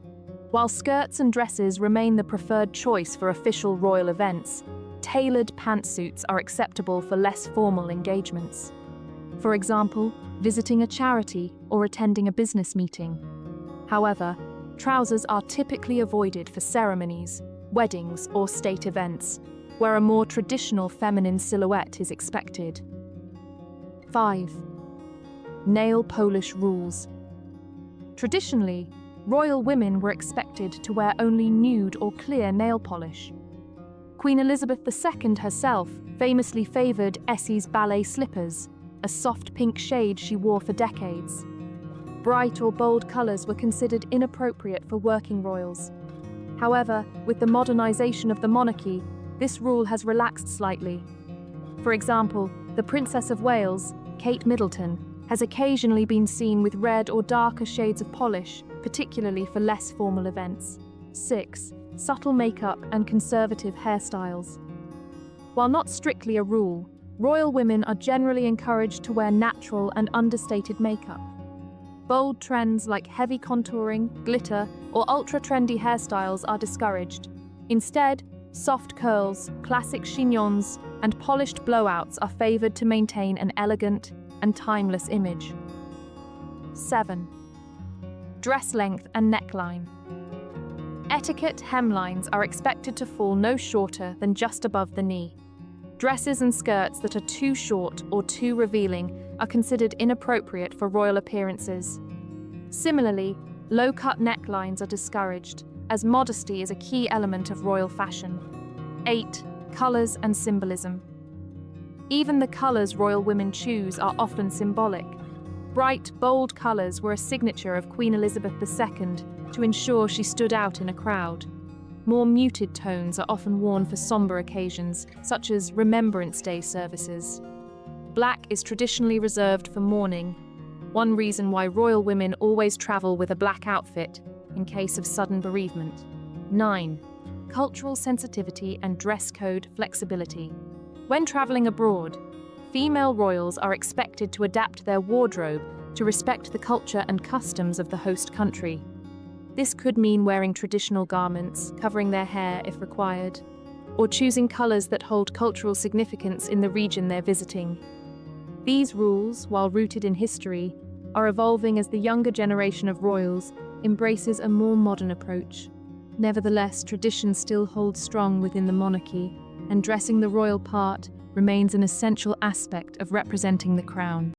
While skirts and dresses remain the preferred choice for official royal events, tailored pantsuits are acceptable for less formal engagements. For example, visiting a charity or attending a business meeting. However, trousers are typically avoided for ceremonies, weddings, or state events, where a more traditional feminine silhouette is expected. 5. Nail polish rules. Traditionally, royal women were expected to wear only nude or clear nail polish. Queen Elizabeth II herself famously favoured Essie's ballet slippers, a soft pink shade she wore for decades. Bright or bold colours were considered inappropriate for working royals. However, with the modernisation of the monarchy, this rule has relaxed slightly. For example, the Princess of Wales, Kate Middleton, has occasionally been seen with red or darker shades of polish, particularly for less formal events. 6. Subtle makeup and conservative hairstyles. While not strictly a rule, royal women are generally encouraged to wear natural and understated makeup. Bold trends like heavy contouring, glitter, or ultra-trendy hairstyles are discouraged. Instead, soft curls, classic chignons, and polished blowouts are favoured to maintain an elegant and timeless image. 7. Dress length and neckline. Etiquette hemlines are expected to fall no shorter than just above the knee. Dresses and skirts that are too short or too revealing are considered inappropriate for royal appearances. Similarly, low-cut necklines are discouraged, as modesty is a key element of royal fashion. 8. Colours and symbolism. Even the colours royal women choose are often symbolic. Bright, bold colours were a signature of Queen Elizabeth II to ensure she stood out in a crowd. More muted tones are often worn for sombre occasions, such as Remembrance Day services. Black is traditionally reserved for mourning, one reason why royal women always travel with a black outfit in case of sudden bereavement. 9. Cultural sensitivity and dress code flexibility. When traveling abroad, female royals are expected to adapt their wardrobe to respect the culture and customs of the host country. This could mean wearing traditional garments, covering their hair if required, or choosing colours that hold cultural significance in the region they're visiting. These rules, while rooted in history, are evolving as the younger generation of royals embraces a more modern approach. Nevertheless, tradition still holds strong within the monarchy, and dressing the royal part remains an essential aspect of representing the crown.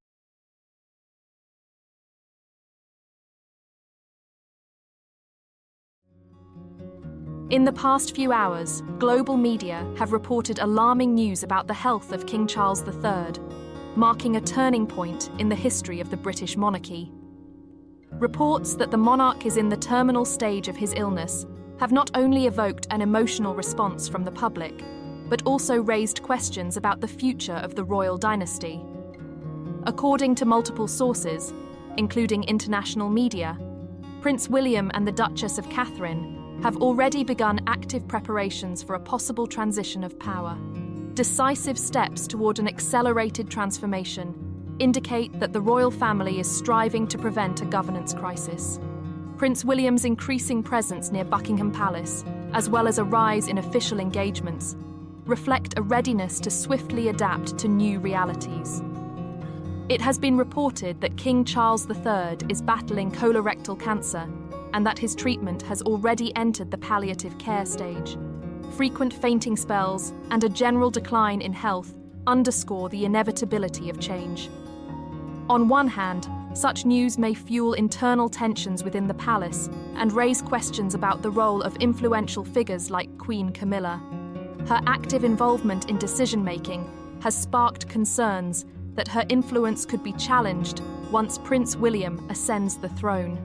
In the past few hours, global media have reported alarming news about the health of King Charles III, marking a turning point in the history of the British monarchy. Reports that the monarch is in the terminal stage of his illness have not only evoked an emotional response from the public, but also raised questions about the future of the royal dynasty. According to multiple sources, including international media, Prince William and the Duchess of Catherine have already begun active preparations for a possible transition of power. Decisive steps toward an accelerated transformation indicate that the royal family is striving to prevent a governance crisis. Prince William's increasing presence near Buckingham Palace, as well as a rise in official engagements, reflect a readiness to swiftly adapt to new realities. It has been reported that King Charles III is battling colorectal cancer and that his treatment has already entered the palliative care stage. Frequent fainting spells and a general decline in health underscore the inevitability of change. On one hand, such news may fuel internal tensions within the palace and raise questions about the role of influential figures like Queen Camilla. Her active involvement in decision-making has sparked concerns that her influence could be challenged once Prince William ascends the throne.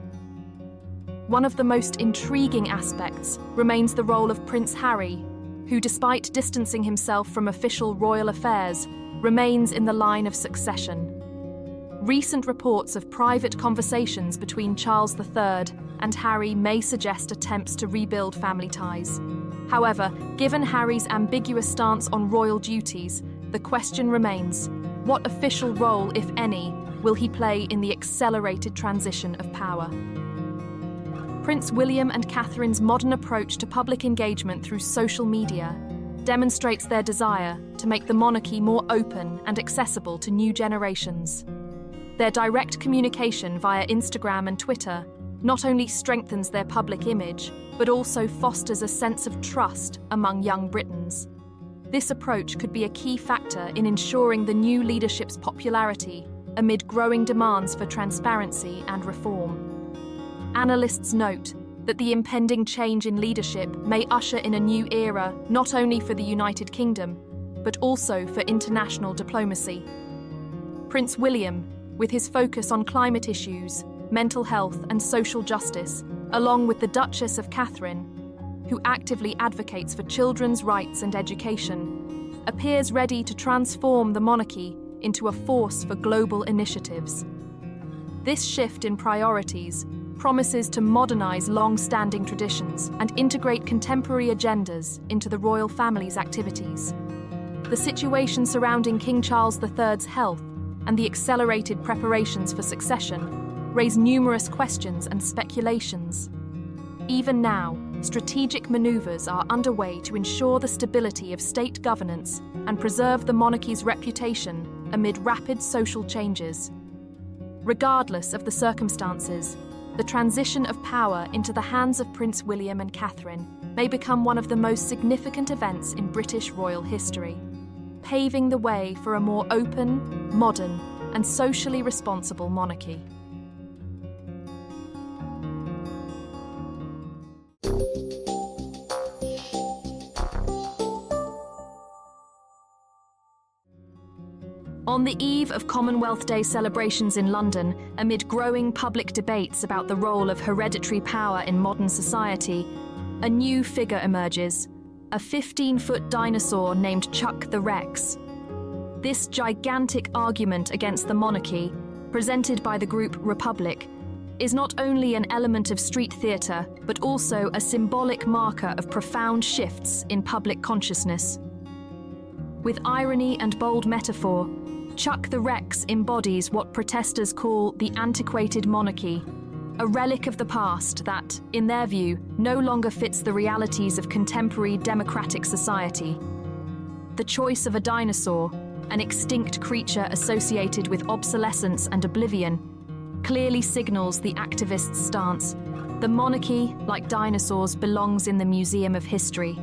One of the most intriguing aspects remains the role of Prince Harry, who, despite distancing himself from official royal affairs, remains in the line of succession. Recent reports of private conversations between Charles III and Harry may suggest attempts to rebuild family ties. However, given Harry's ambiguous stance on royal duties, the question remains, what official role, if any, will he play in the accelerated transition of power? Prince William and Catherine's modern approach to public engagement through social media demonstrates their desire to make the monarchy more open and accessible to new generations. Their direct communication via Instagram and Twitter not only strengthens their public image, but also fosters a sense of trust among young Britons. This approach could be a key factor in ensuring the new leadership's popularity amid growing demands for transparency and reform. Analysts note that the impending change in leadership may usher in a new era not only for the United Kingdom, but also for international diplomacy. Prince William, with his focus on climate issues, mental health and social justice, along with the Duchess of Catherine, who actively advocates for children's rights and education, appears ready to transform the monarchy into a force for global initiatives. This shift in priorities promises to modernize long-standing traditions and integrate contemporary agendas into the royal family's activities. The situation surrounding King Charles III's health and the accelerated preparations for succession raise numerous questions and speculations. Even now, strategic maneuvers are underway to ensure the stability of state governance and preserve the monarchy's reputation amid rapid social changes. Regardless of the circumstances, the transition of power into the hands of Prince William and Catherine may become one of the most significant events in British royal history, paving the way for a more open, modern, and socially responsible monarchy. On the eve of Commonwealth Day celebrations in London, amid growing public debates about the role of hereditary power in modern society, a new figure emerges, a 15-foot dinosaur named Chuck the Rex. This gigantic argument against the monarchy, presented by the group Republic, is not only an element of street theatre, but also a symbolic marker of profound shifts in public consciousness. With irony and bold metaphor, Chuck the Rex embodies what protesters call the antiquated monarchy, a relic of the past that, in their view, no longer fits the realities of contemporary democratic society. The choice of a dinosaur, an extinct creature associated with obsolescence and oblivion, clearly signals the activists' stance. The monarchy, like dinosaurs, belongs in the Museum of History.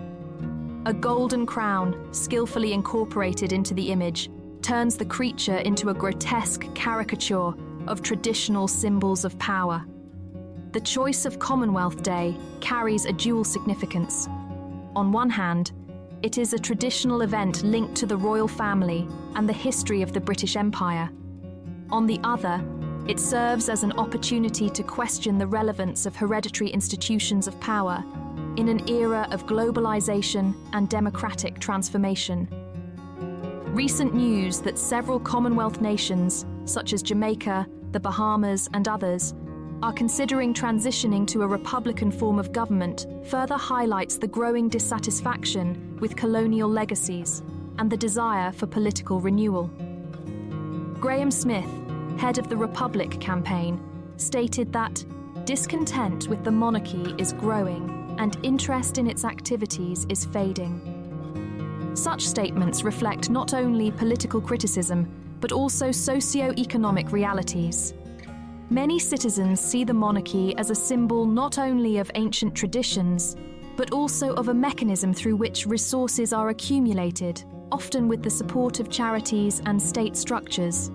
A golden crown, skillfully incorporated into the image, turns the creature into a grotesque caricature of traditional symbols of power. The choice of Commonwealth Day carries a dual significance. On one hand, it is a traditional event linked to the royal family and the history of the British Empire. On the other, it serves as an opportunity to question the relevance of hereditary institutions of power in an era of globalization and democratic transformation. Recent news that several Commonwealth nations, such as Jamaica, the Bahamas, and others, are considering transitioning to a republican form of government further highlights the growing dissatisfaction with colonial legacies and the desire for political renewal. Graham Smith, head of the Republic campaign, stated that discontent with the monarchy is growing and interest in its activities is fading. Such statements reflect not only political criticism, but also socio-economic realities. Many citizens see the monarchy as a symbol not only of ancient traditions, but also of a mechanism through which resources are accumulated, often with the support of charities and state structures.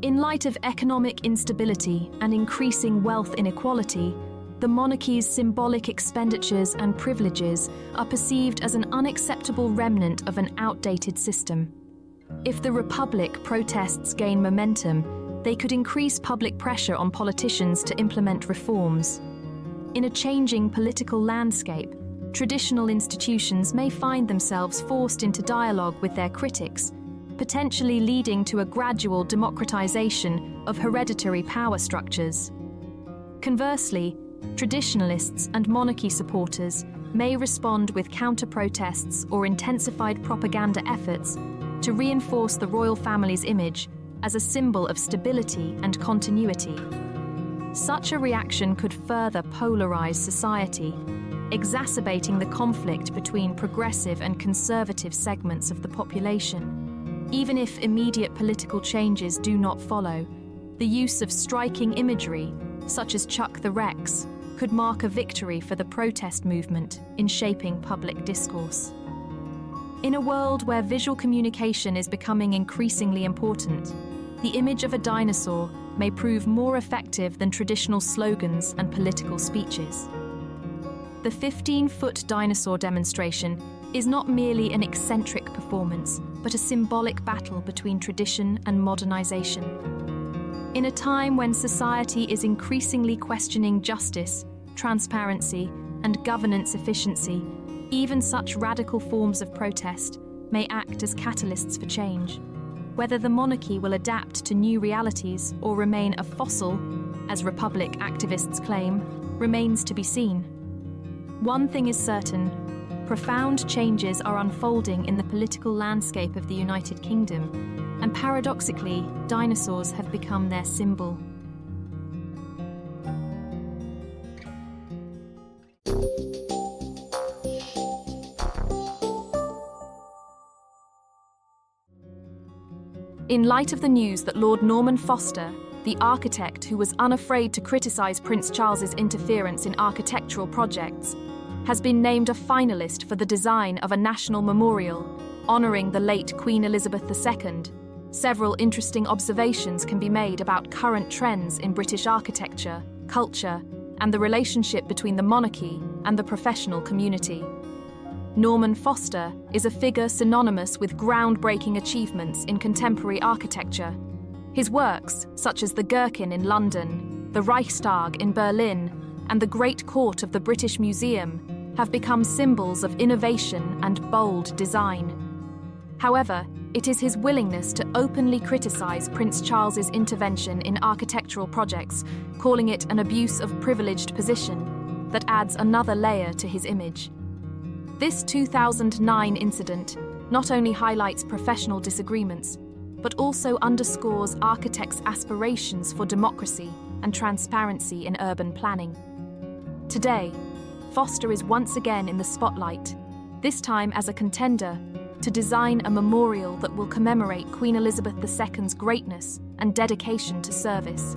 In light of economic instability and increasing wealth inequality, the monarchy's symbolic expenditures and privileges are perceived as an unacceptable remnant of an outdated system. If the Republic protests gain momentum, they could increase public pressure on politicians to implement reforms. In a changing political landscape, traditional institutions may find themselves forced into dialogue with their critics, potentially leading to a gradual democratization of hereditary power structures. Conversely, traditionalists and monarchy supporters may respond with counter-protests or intensified propaganda efforts to reinforce the royal family's image as a symbol of stability and continuity. Such a reaction could further polarize society, exacerbating the conflict between progressive and conservative segments of the population. Even if immediate political changes do not follow, the use of striking imagery, such as Chuck the Rex, could mark a victory for the protest movement in shaping public discourse. In a world where visual communication is becoming increasingly important, the image of a dinosaur may prove more effective than traditional slogans and political speeches. The 15-foot dinosaur demonstration is not merely an eccentric performance, but a symbolic battle between tradition and modernization. In a time when society is increasingly questioning justice, transparency, and governance efficiency, even such radical forms of protest may act as catalysts for change. Whether the monarchy will adapt to new realities or remain a fossil, as Republic activists claim, remains to be seen. One thing is certain: profound changes are unfolding in the political landscape of the United Kingdom, and paradoxically, dinosaurs have become their symbol. In light of the news that Lord Norman Foster, the architect who was unafraid to criticise Prince Charles's interference in architectural projects, has been named a finalist for the design of a national memorial honouring the late Queen Elizabeth II, several interesting observations can be made about current trends in British architecture, culture, and the relationship between the monarchy and the professional community. Norman Foster is a figure synonymous with groundbreaking achievements in contemporary architecture. His works, such as the Gherkin in London, the Reichstag in Berlin, and the Great Court of the British Museum, have become symbols of innovation and bold design. However, it is his willingness to openly criticise Prince Charles's intervention in architectural projects, calling it an abuse of privileged position, that adds another layer to his image. This 2009 incident not only highlights professional disagreements, but also underscores architects' aspirations for democracy and transparency in urban planning. Today, Foster is once again in the spotlight, this time as a contender to design a memorial that will commemorate Queen Elizabeth II's greatness and dedication to service.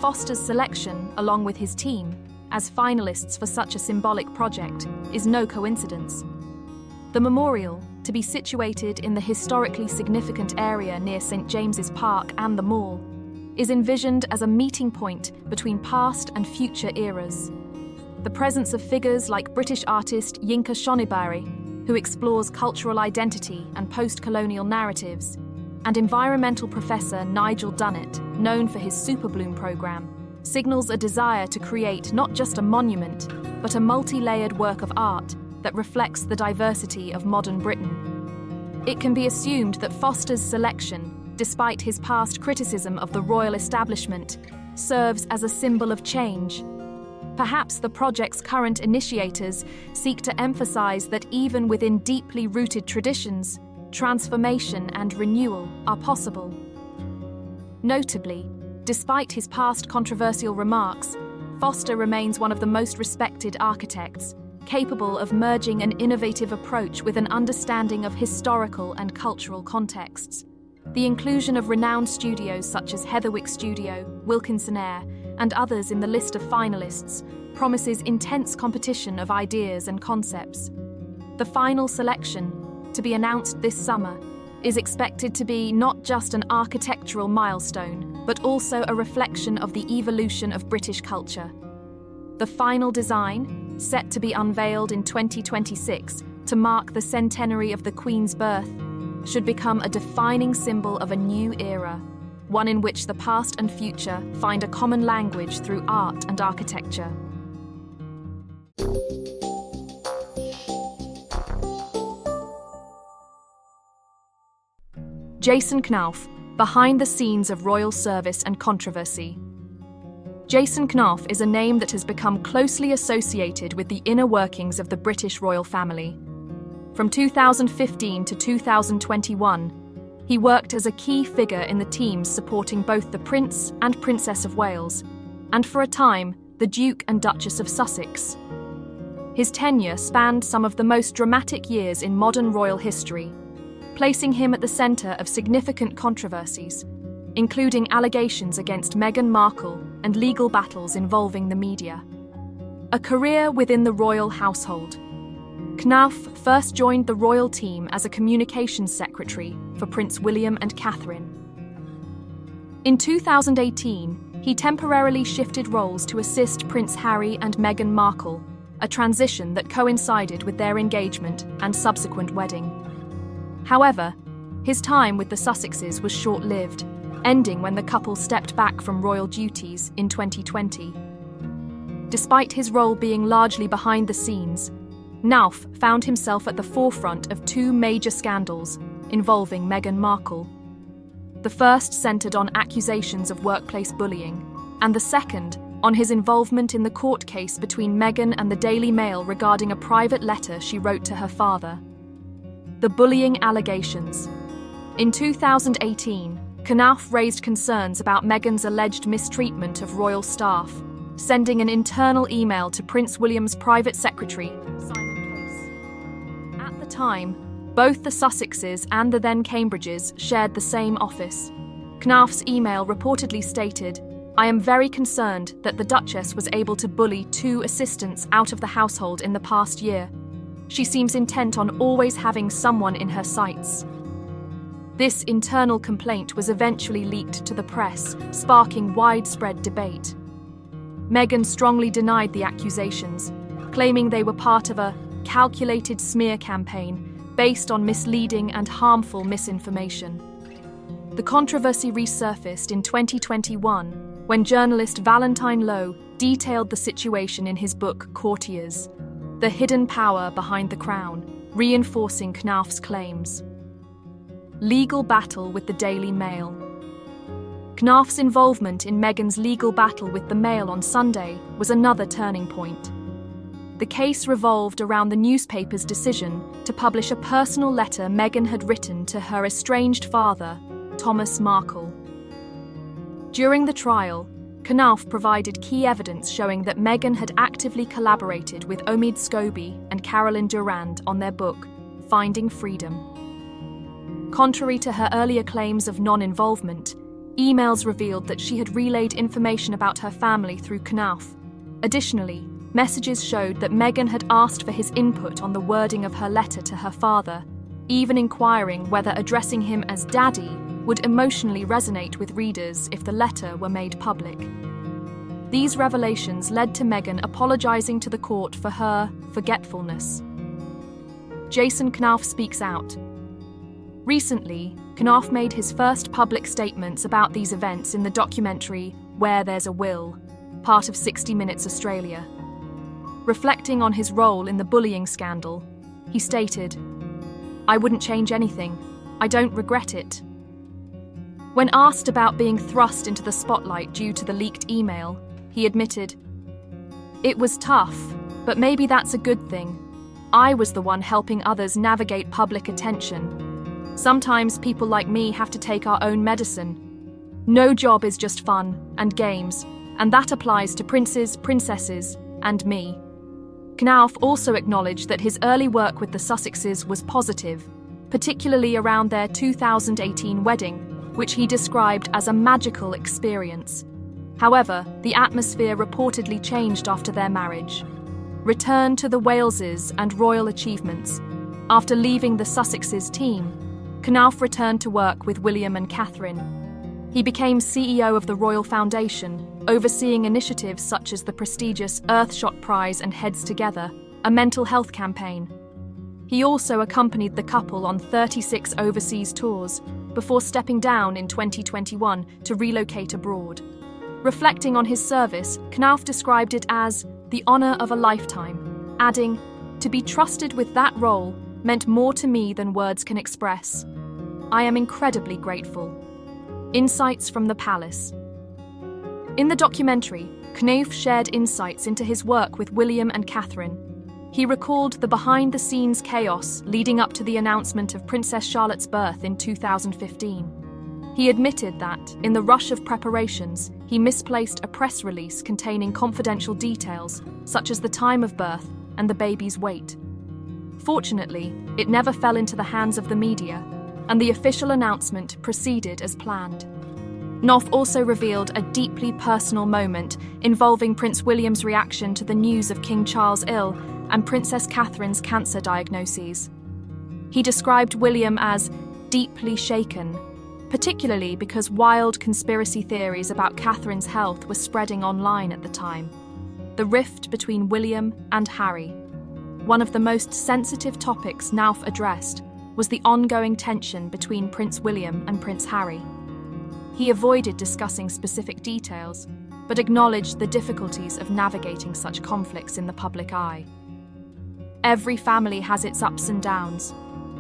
Foster's selection, along with his team, as finalists for such a symbolic project, is no coincidence. The memorial, to be situated in the historically significant area near St James's Park and the Mall, is envisioned as a meeting point between past and future eras. The presence of figures like British artist Yinka Shonibari, who explores cultural identity and post-colonial narratives, and environmental professor Nigel Dunnett, known for his Superbloom programme, signals a desire to create not just a monument, but a multi-layered work of art that reflects the diversity of modern Britain. It can be assumed that Foster's selection, despite his past criticism of the royal establishment, serves as a symbol of change. Perhaps the project's current initiators seek to emphasize that even within deeply rooted traditions, transformation and renewal are possible. Notably, despite his past controversial remarks, Foster remains one of the most respected architects, capable of merging an innovative approach with an understanding of historical and cultural contexts. The inclusion of renowned studios such as Heatherwick Studio, Wilkinson Eyre, and others in the list of finalists promises intense competition of ideas and concepts. The final selection, to be announced this summer, is expected to be not just an architectural milestone, but also a reflection of the evolution of British culture. The final design, set to be unveiled in 2026 to mark the centenary of the Queen's birth, should become a defining symbol of a new era, one in which the past and future find a common language through art and architecture. Jason Knauf, behind the scenes of royal service and controversy. Jason Knauf is a name that has become closely associated with the inner workings of the British royal family. From 2015 to 2021, he worked as a key figure in the teams supporting both the Prince and Princess of Wales, and for a time, the Duke and Duchess of Sussex. His tenure spanned some of the most dramatic years in modern royal history, placing him at the centre of significant controversies, including allegations against Meghan Markle and legal battles involving the media. A career within the royal household. Knauf first joined the royal team as a communications secretary for Prince William and Catherine. In 2018, he temporarily shifted roles to assist Prince Harry and Meghan Markle, a transition that coincided with their engagement and subsequent wedding. However, his time with the Sussexes was short-lived, ending when the couple stepped back from royal duties in 2020. Despite his role being largely behind the scenes, Knauf found himself at the forefront of two major scandals involving Meghan Markle. The first centred on accusations of workplace bullying, and the second on his involvement in the court case between Meghan and the Daily Mail regarding a private letter she wrote to her father. The bullying allegations. In 2018, Knauf raised concerns about Meghan's alleged mistreatment of royal staff, sending an internal email to Prince William's private secretary, at the time, both the Sussexes and the then Cambridges shared the same office. Knauf's email reportedly stated, "I am very concerned that the Duchess was able to bully two assistants out of the household in the past year. She seems intent on always having someone in her sights." This internal complaint was eventually leaked to the press, sparking widespread debate. Meghan strongly denied the accusations, claiming they were part of a calculated smear campaign based on misleading and harmful misinformation. The controversy resurfaced in 2021 when journalist Valentine Lowe detailed the situation in his book Courtiers, The Hidden Power Behind the Crown, reinforcing Knauf's claims. Legal battle with the Daily Mail. Knauf's involvement in Meghan's legal battle with the Mail on Sunday was another turning point. The case revolved around the newspaper's decision to publish a personal letter Meghan had written to her estranged father, Thomas Markle. During the trial, Knauf provided key evidence showing that Meghan had actively collaborated with Omid Scobie and Carolyn Durand on their book, Finding Freedom. Contrary to her earlier claims of non-involvement, emails revealed that she had relayed information about her family through Knauf. Additionally, messages showed that Meghan had asked for his input on the wording of her letter to her father, even inquiring whether addressing him as Daddy would emotionally resonate with readers if the letter were made public. These revelations led to Meghan apologizing to the court for her forgetfulness. Jason Knauf speaks out. Recently, Knauf made his first public statements about these events in the documentary Where There's a Will, part of 60 Minutes Australia. Reflecting on his role in the bullying scandal, he stated, "I wouldn't change anything. I don't regret it." When asked about being thrust into the spotlight due to the leaked email, he admitted, "It was tough, but maybe that's a good thing. I was the one helping others navigate public attention. Sometimes people like me have to take our own medicine. No job is just fun and games, and that applies to princes, princesses, and me." Knauf also acknowledged that his early work with the Sussexes was positive, particularly around their 2018 wedding, which he described as a magical experience. However, the atmosphere reportedly changed after their marriage. Return to the Waleses and royal achievements. After leaving the Sussexes team, Knauf returned to work with William and Catherine. He became CEO of the Royal Foundation, overseeing initiatives such as the prestigious Earthshot Prize and Heads Together, a mental health campaign. He also accompanied the couple on 36 overseas tours, before stepping down in 2021 to relocate abroad. Reflecting on his service, Knauf described it as the honour of a lifetime, adding, "To be trusted with that role meant more to me than words can express." I am incredibly grateful. Insights from the palace. In the documentary, Knauf shared insights into his work with William and Catherine. He recalled the behind-the-scenes chaos leading up to the announcement of Princess Charlotte's birth in 2015. He admitted that, in the rush of preparations, he misplaced a press release containing confidential details, such as the time of birth and the baby's weight. Fortunately, it never fell into the hands of the media, and the official announcement proceeded as planned. Knauf also revealed a deeply personal moment involving Prince William's reaction to the news of King Charles' ill and Princess Catherine's cancer diagnoses. He described William as deeply shaken, particularly because wild conspiracy theories about Catherine's health were spreading online at the time. The rift between William and Harry. One of the most sensitive topics Knauf addressed was the ongoing tension between Prince William and Prince Harry. He avoided discussing specific details, but acknowledged the difficulties of navigating such conflicts in the public eye. Every family has its ups and downs.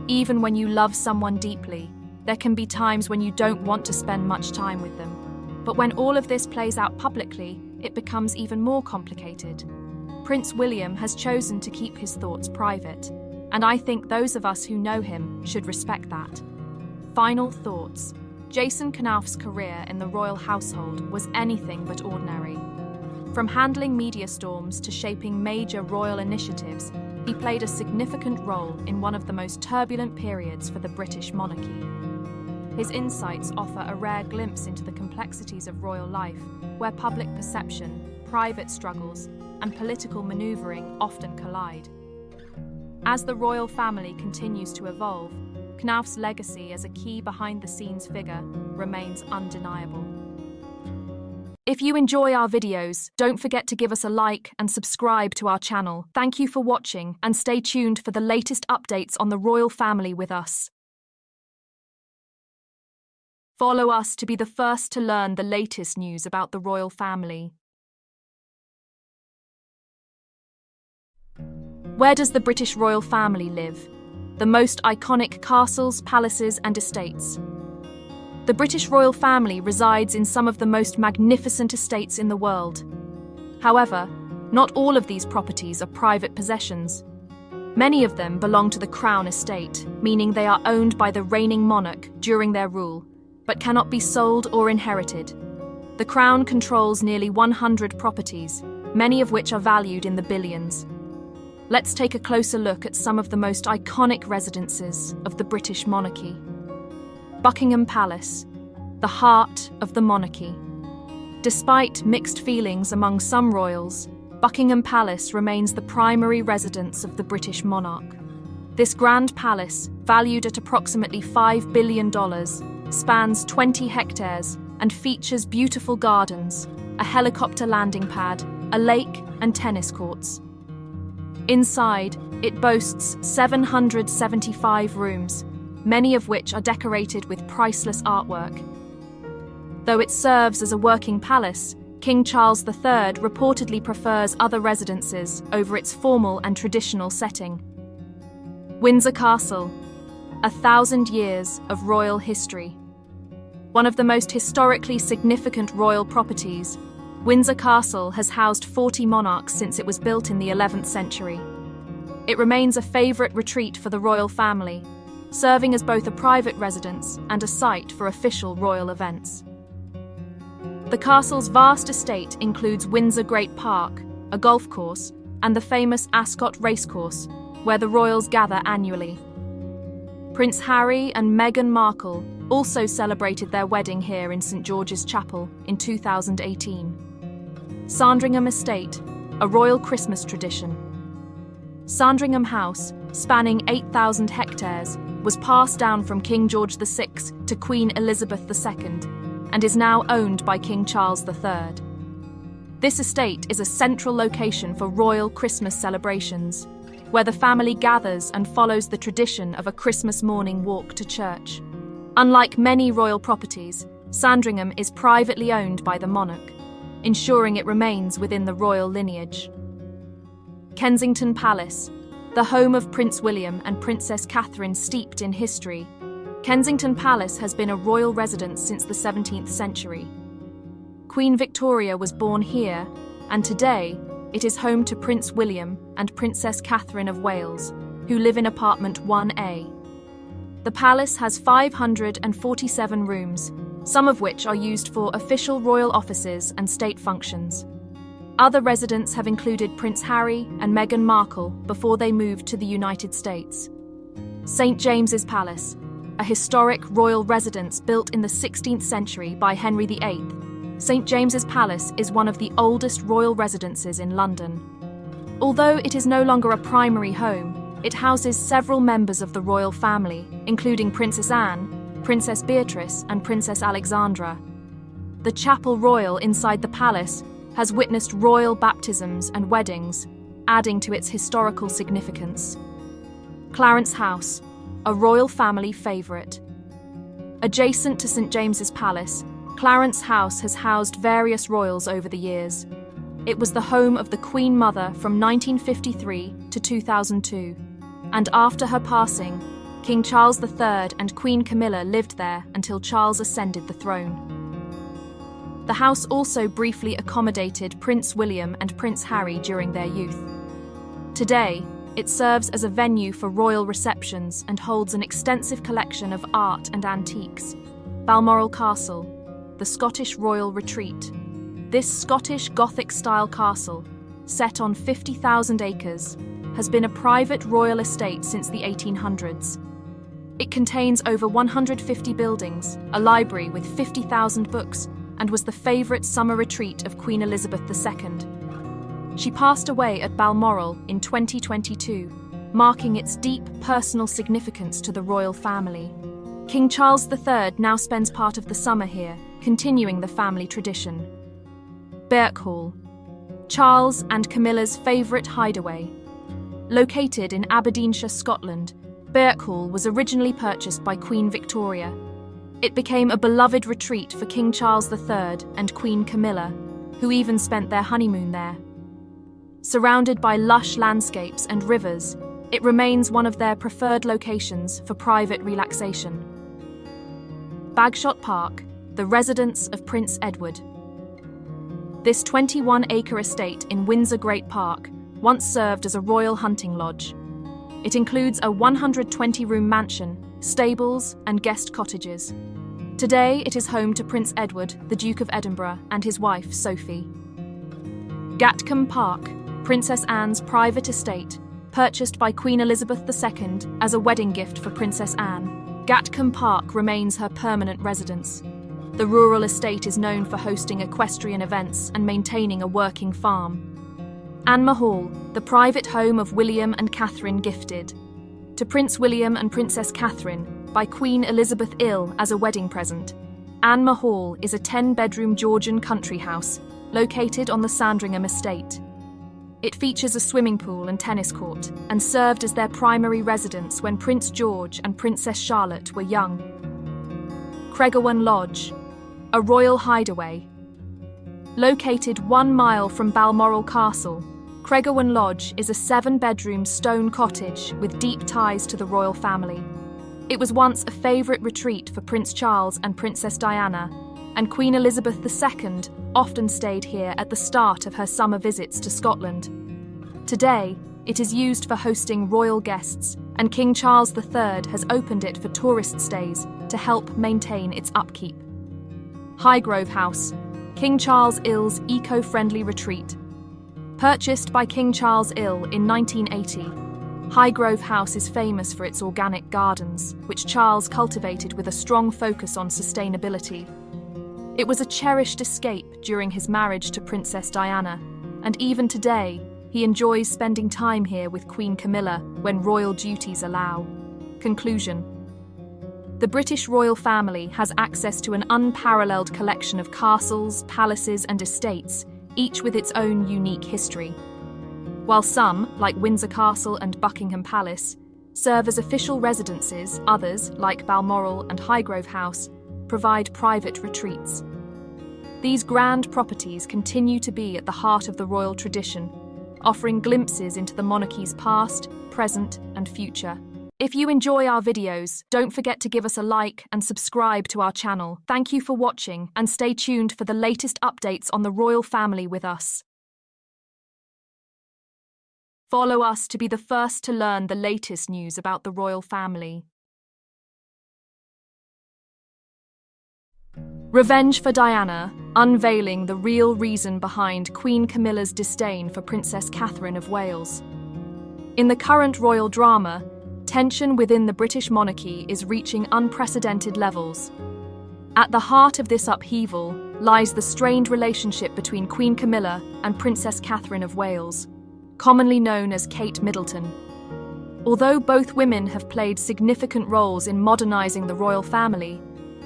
Even when you love someone deeply, there can be times when you don't want to spend much time with them. But when all of this plays out publicly, it becomes even more complicated. Prince William has chosen to keep his thoughts private, and I think those of us who know him should respect that. Final thoughts. Jason Knauf's career in the royal household was anything but ordinary. From handling media storms to shaping major royal initiatives, he played a significant role in one of the most turbulent periods for the British monarchy. His insights offer a rare glimpse into the complexities of royal life, where public perception, private struggles, and political maneuvering often collide. As the royal family continues to evolve, Knauf's legacy as a key behind-the-scenes figure remains undeniable. If you enjoy our videos, don't forget to give us a like and subscribe to our channel. Thank you for watching, and stay tuned for the latest updates on the royal family with us. Follow us to be the first to learn the latest news about the royal family. Where does the British royal family live? The most iconic castles, palaces, and estates. The British royal family resides in some of the most magnificent estates in the world. However, not all of these properties are private possessions. Many of them belong to the Crown estate, meaning they are owned by the reigning monarch during their rule, but cannot be sold or inherited. The Crown controls nearly 100 properties, many of which are valued in the billions. Let's take a closer look at some of the most iconic residences of the British monarchy. Buckingham Palace, the heart of the monarchy. Despite mixed feelings among some royals, Buckingham Palace remains the primary residence of the British monarch. This grand palace, valued at approximately $5 billion, spans 20 hectares and features beautiful gardens, a helicopter landing pad, a lake, and tennis courts. Inside, it boasts 775 rooms, many of which are decorated with priceless artwork. Though it serves as a working palace, King Charles III reportedly prefers other residences over its formal and traditional setting. Windsor Castle, 1,000 years of royal history. One of the most historically significant royal properties, Windsor Castle has housed 40 monarchs since it was built in the 11th century. It remains a favourite retreat for the royal family, serving as both a private residence and a site for official royal events. The castle's vast estate includes Windsor Great Park, a golf course, and the famous Ascot Racecourse, where the royals gather annually. Prince Harry and Meghan Markle also celebrated their wedding here in St George's Chapel in 2018. Sandringham Estate, a royal Christmas tradition. Sandringham House, spanning 8,000 hectares, was passed down from King George VI to Queen Elizabeth II and is now owned by King Charles III. This estate is a central location for royal Christmas celebrations, where the family gathers and follows the tradition of a Christmas morning walk to church. Unlike many royal properties, Sandringham is privately owned by the monarch, ensuring it remains within the royal lineage. Kensington Palace, the home of Prince William and Princess Catherine steeped in history. Kensington Palace has been a royal residence since the 17th century. Queen Victoria was born here, and today it is home to Prince William and Princess Catherine of Wales, who live in apartment 1A. The palace has 547 rooms, some of which are used for official royal offices and state functions. Other residents have included Prince Harry and Meghan Markle before they moved to the United States. St. James's Palace, a historic royal residence built in the 16th century by Henry VIII. St. James's Palace is one of the oldest royal residences in London. Although it is no longer a primary home, it houses several members of the royal family, including Princess Anne, Princess Beatrice, and Princess Alexandra. The Chapel Royal inside the palace has witnessed royal baptisms and weddings, adding to its historical significance. Clarence House, a royal family favourite. Adjacent to St. James's Palace, Clarence House has housed various royals over the years. It was the home of the Queen Mother from 1953 to 2002, and after her passing, King Charles III and Queen Camilla lived there until Charles ascended the throne. The house also briefly accommodated Prince William and Prince Harry during their youth. Today, it serves as a venue for royal receptions and holds an extensive collection of art and antiques. Balmoral Castle, the Scottish Royal Retreat. This Scottish Gothic-style castle, set on 50,000 acres, has been a private royal estate since the 1800s. It contains over 150 buildings, a library with 50,000 books, and was the favourite summer retreat of Queen Elizabeth II. She passed away at Balmoral in 2022, marking its deep personal significance to the royal family. King Charles III now spends part of the summer here, continuing the family tradition. Birkhall, Charles and Camilla's favourite hideaway. Located in Aberdeenshire, Scotland, Birkhall was originally purchased by Queen Victoria. It became a beloved retreat for King Charles III and Queen Camilla, who even spent their honeymoon there. Surrounded by lush landscapes and rivers, it remains one of their preferred locations for private relaxation. Bagshot Park, the residence of Prince Edward. This 21-acre estate in Windsor Great Park once served as a royal hunting lodge. It includes a 120-room mansion, stables, and guest cottages. Today, it is home to Prince Edward, the Duke of Edinburgh, and his wife, Sophie. Gatcombe Park, Princess Anne's private estate, purchased by Queen Elizabeth II as a wedding gift for Princess Anne. Gatcombe Park remains her permanent residence. The rural estate is known for hosting equestrian events and maintaining a working farm. Anne Hall, the private home of William and Catherine, gifted to Prince William and Princess Catherine by Queen Elizabeth Ill as a wedding present. Anne Hall is a 10-bedroom Georgian country house located on the Sandringham estate. It features a swimming pool and tennis court and served as their primary residence when Prince George and Princess Charlotte were young. Cregorwan Lodge, a royal hideaway. Located 1 mile from Balmoral Castle, Cregorwan Lodge is a 7-bedroom stone cottage with deep ties to the royal family. It was once a favourite retreat for Prince Charles and Princess Diana, and Queen Elizabeth II often stayed here at the start of her summer visits to Scotland. Today, it is used for hosting royal guests, and King Charles III has opened it for tourist stays to help maintain its upkeep. Highgrove House, King Charles Ill's eco-friendly retreat. Purchased by King Charles Ill in 1980, Highgrove House is famous for its organic gardens, which Charles cultivated with a strong focus on sustainability. It was a cherished escape during his marriage to Princess Diana, and even today, he enjoys spending time here with Queen Camilla when royal duties allow. Conclusion. The British royal family has access to an unparalleled collection of castles, palaces, and estates, each with its own unique history. While some, like Windsor Castle and Buckingham Palace, serve as official residences, others, like Balmoral and Highgrove House, provide private retreats. These grand properties continue to be at the heart of the royal tradition, offering glimpses into the monarchy's past, present, and future. If you enjoy our videos, don't forget to give us a like and subscribe to our channel. Thank you for watching and stay tuned for the latest updates on the royal family with us. Follow us to be the first to learn the latest news about the royal family. Revenge for Diana, unveiling the real reason behind Queen Camilla's disdain for Princess Catherine of Wales. In the current royal drama, tension within the British monarchy is reaching unprecedented levels. At the heart of this upheaval lies the strained relationship between Queen Camilla and Princess Catherine of Wales, commonly known as Kate Middleton. Although both women have played significant roles in modernising the royal family,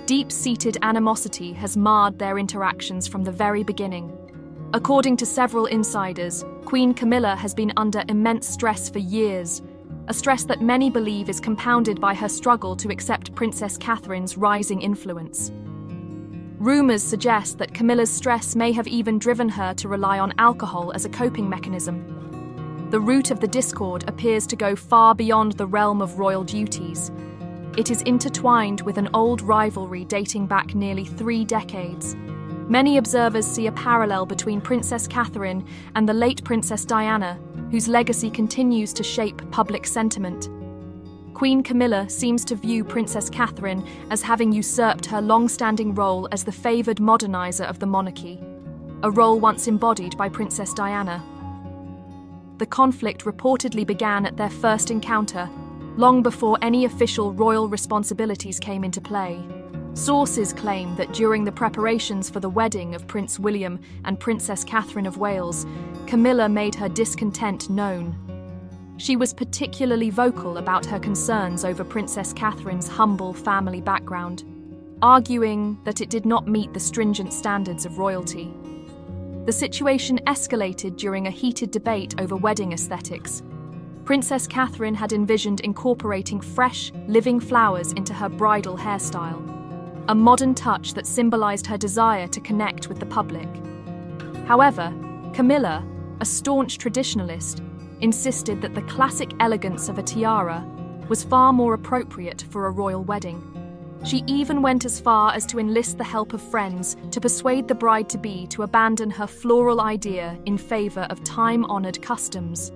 deep-seated animosity has marred their interactions from the very beginning. According to several insiders, Queen Camilla has been under immense stress for years, a stress that many believe is compounded by her struggle to accept Princess Catherine's rising influence. Rumours suggest that Camilla's stress may have even driven her to rely on alcohol as a coping mechanism. The root of the discord appears to go far beyond the realm of royal duties. It is intertwined with an old rivalry dating back nearly 3 decades. Many observers see a parallel between Princess Catherine and the late Princess Diana, whose legacy continues to shape public sentiment. Queen Camilla seems to view Princess Catherine as having usurped her long-standing role as the favoured moderniser of the monarchy, a role once embodied by Princess Diana. The conflict reportedly began at their first encounter, long before any official royal responsibilities came into play. Sources claim that during the preparations for the wedding of Prince William and Princess Catherine of Wales, Camilla made her discontent known. She was particularly vocal about her concerns over Princess Catherine's humble family background, arguing that it did not meet the stringent standards of royalty. The situation escalated during a heated debate over wedding aesthetics. Princess Catherine had envisioned incorporating fresh, living flowers into her bridal hairstyle, a modern touch that symbolised her desire to connect with the public. However, Camilla, a staunch traditionalist, insisted that the classic elegance of a tiara was far more appropriate for a royal wedding. She even went as far as to enlist the help of friends to persuade the bride-to-be to abandon her floral idea in favour of time-honoured customs.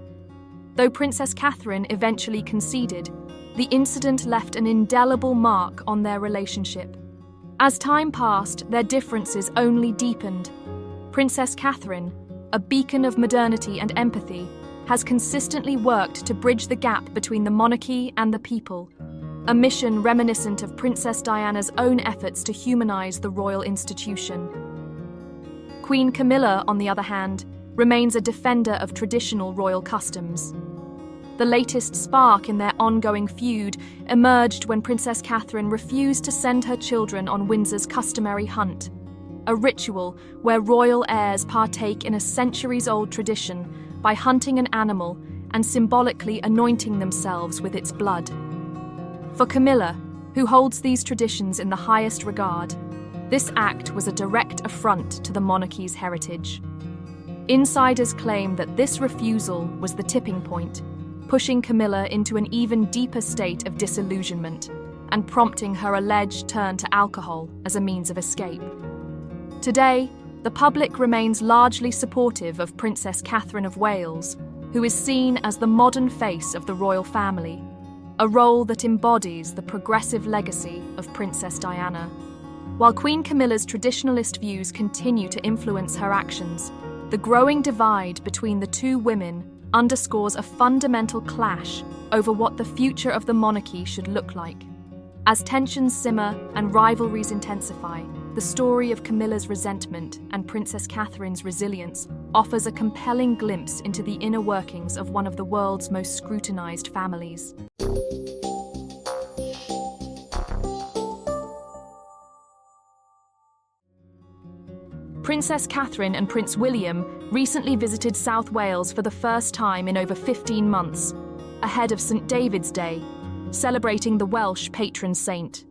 Though Princess Catherine eventually conceded, the incident left an indelible mark on their relationship. As time passed, their differences only deepened. Princess Catherine, a beacon of modernity and empathy, has consistently worked to bridge the gap between the monarchy and the people, a mission reminiscent of Princess Diana's own efforts to humanise the royal institution. Queen Camilla, on the other hand, remains a defender of traditional royal customs. The latest spark in their ongoing feud emerged when Princess Catherine refused to send her children on Windsor's customary hunt, a ritual where royal heirs partake in a centuries-old tradition by hunting an animal and symbolically anointing themselves with its blood. For Camilla, who holds these traditions in the highest regard, this act was a direct affront to the monarchy's heritage. Insiders claim that this refusal was the tipping point, pushing Camilla into an even deeper state of disillusionment and prompting her alleged turn to alcohol as a means of escape. Today, the public remains largely supportive of Princess Catherine of Wales, who is seen as the modern face of the royal family, a role that embodies the progressive legacy of Princess Diana. While Queen Camilla's traditionalist views continue to influence her actions, the growing divide between the two women underscores a fundamental clash over what the future of the monarchy should look like. As tensions simmer and rivalries intensify, the story of Camilla's resentment and Princess Catherine's resilience offers a compelling glimpse into the inner workings of one of the world's most scrutinized families. Princess Catherine and Prince William recently visited South Wales for the first time in over 15 months, ahead of St David's Day, celebrating the Welsh patron saint.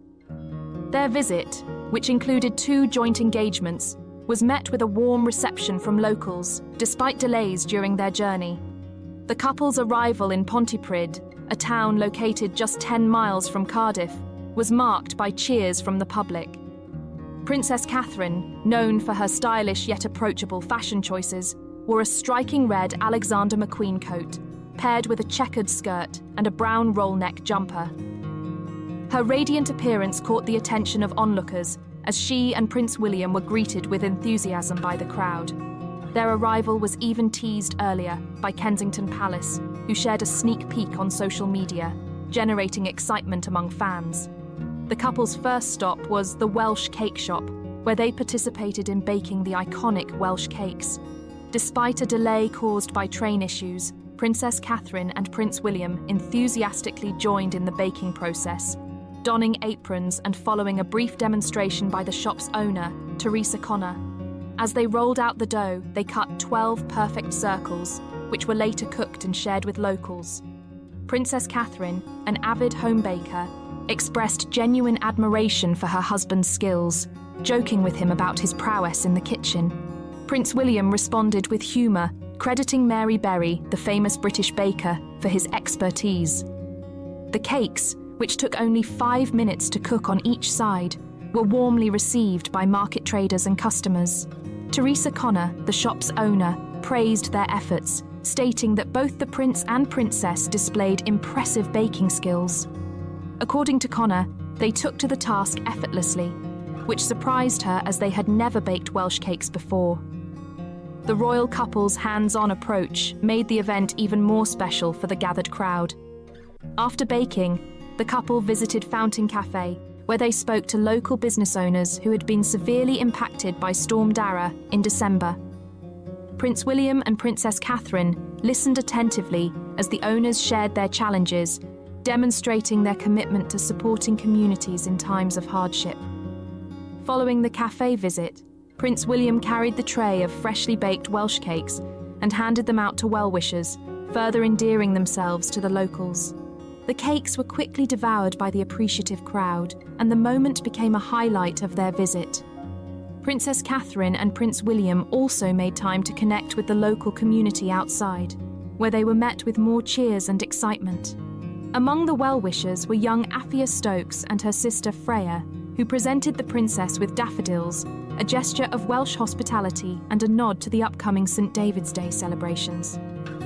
Their visit, which included 2 joint engagements, was met with a warm reception from locals, despite delays during their journey. The couple's arrival in Pontypridd, a town located just 10 miles from Cardiff, was marked by cheers from the public. Princess Catherine, known for her stylish yet approachable fashion choices, wore a striking red Alexander McQueen coat, paired with a checkered skirt and a brown roll-neck jumper. Her radiant appearance caught the attention of onlookers as she and Prince William were greeted with enthusiasm by the crowd. Their arrival was even teased earlier by Kensington Palace, who shared a sneak peek on social media, generating excitement among fans. The couple's first stop was the Welsh Cake Shop, where they participated in baking the iconic Welsh cakes. Despite a delay caused by train issues, Princess Catherine and Prince William enthusiastically joined in the baking process, donning aprons and following a brief demonstration by the shop's owner, Teresa Connor. As they rolled out the dough, they cut 12 perfect circles, which were later cooked and shared with locals. Princess Catherine, an avid home baker, expressed genuine admiration for her husband's skills, joking with him about his prowess in the kitchen. Prince William responded with humour, crediting Mary Berry, the famous British baker, for his expertise. The cakes, which took only 5 minutes to cook on each side, were warmly received by market traders and customers. Teresa Connor, the shop's owner, praised their efforts, stating that both the prince and princess displayed impressive baking skills. According to Connor, they took to the task effortlessly, which surprised her as they had never baked Welsh cakes before. The royal couple's hands-on approach made the event even more special for the gathered crowd. After baking, the couple visited Fountain Cafe, where they spoke to local business owners who had been severely impacted by Storm Dara in December. Prince William and Princess Catherine listened attentively as the owners shared their challenges, demonstrating their commitment to supporting communities in times of hardship. Following the cafe visit, Prince William carried the tray of freshly baked Welsh cakes and handed them out to well-wishers, further endearing themselves to the locals. The cakes were quickly devoured by the appreciative crowd, and the moment became a highlight of their visit. Princess Catherine and Prince William also made time to connect with the local community outside, where they were met with more cheers and excitement. Among the well-wishers were young Afia Stokes and her sister Freya, who presented the princess with daffodils, a gesture of Welsh hospitality and a nod to the upcoming St. David's Day celebrations.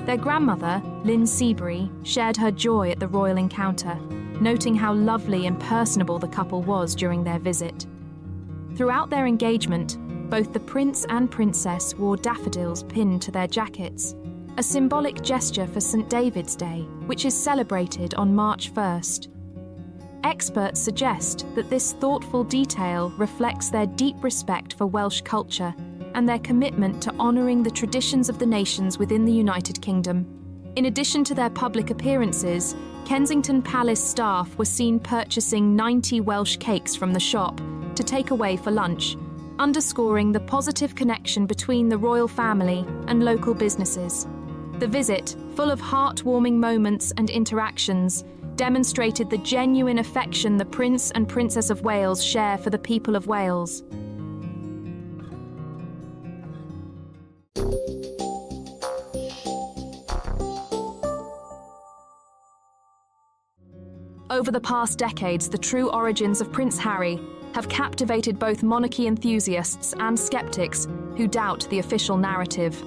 Their grandmother, Lynn Seabury, shared her joy at the royal encounter, noting how lovely and personable the couple was during their visit. Throughout their engagement, both the prince and princess wore daffodils pinned to their jackets, a symbolic gesture for St. David's Day, which is celebrated on March 1st. Experts suggest that this thoughtful detail reflects their deep respect for Welsh culture and their commitment to honouring the traditions of the nations within the United Kingdom. In addition to their public appearances, Kensington Palace staff were seen purchasing 90 Welsh cakes from the shop to take away for lunch, underscoring the positive connection between the royal family and local businesses. The visit, full of heartwarming moments and interactions, demonstrated the genuine affection the Prince and Princess of Wales share for the people of Wales. Over the past decades, the true origins of Prince Harry have captivated both monarchy enthusiasts and skeptics who doubt the official narrative.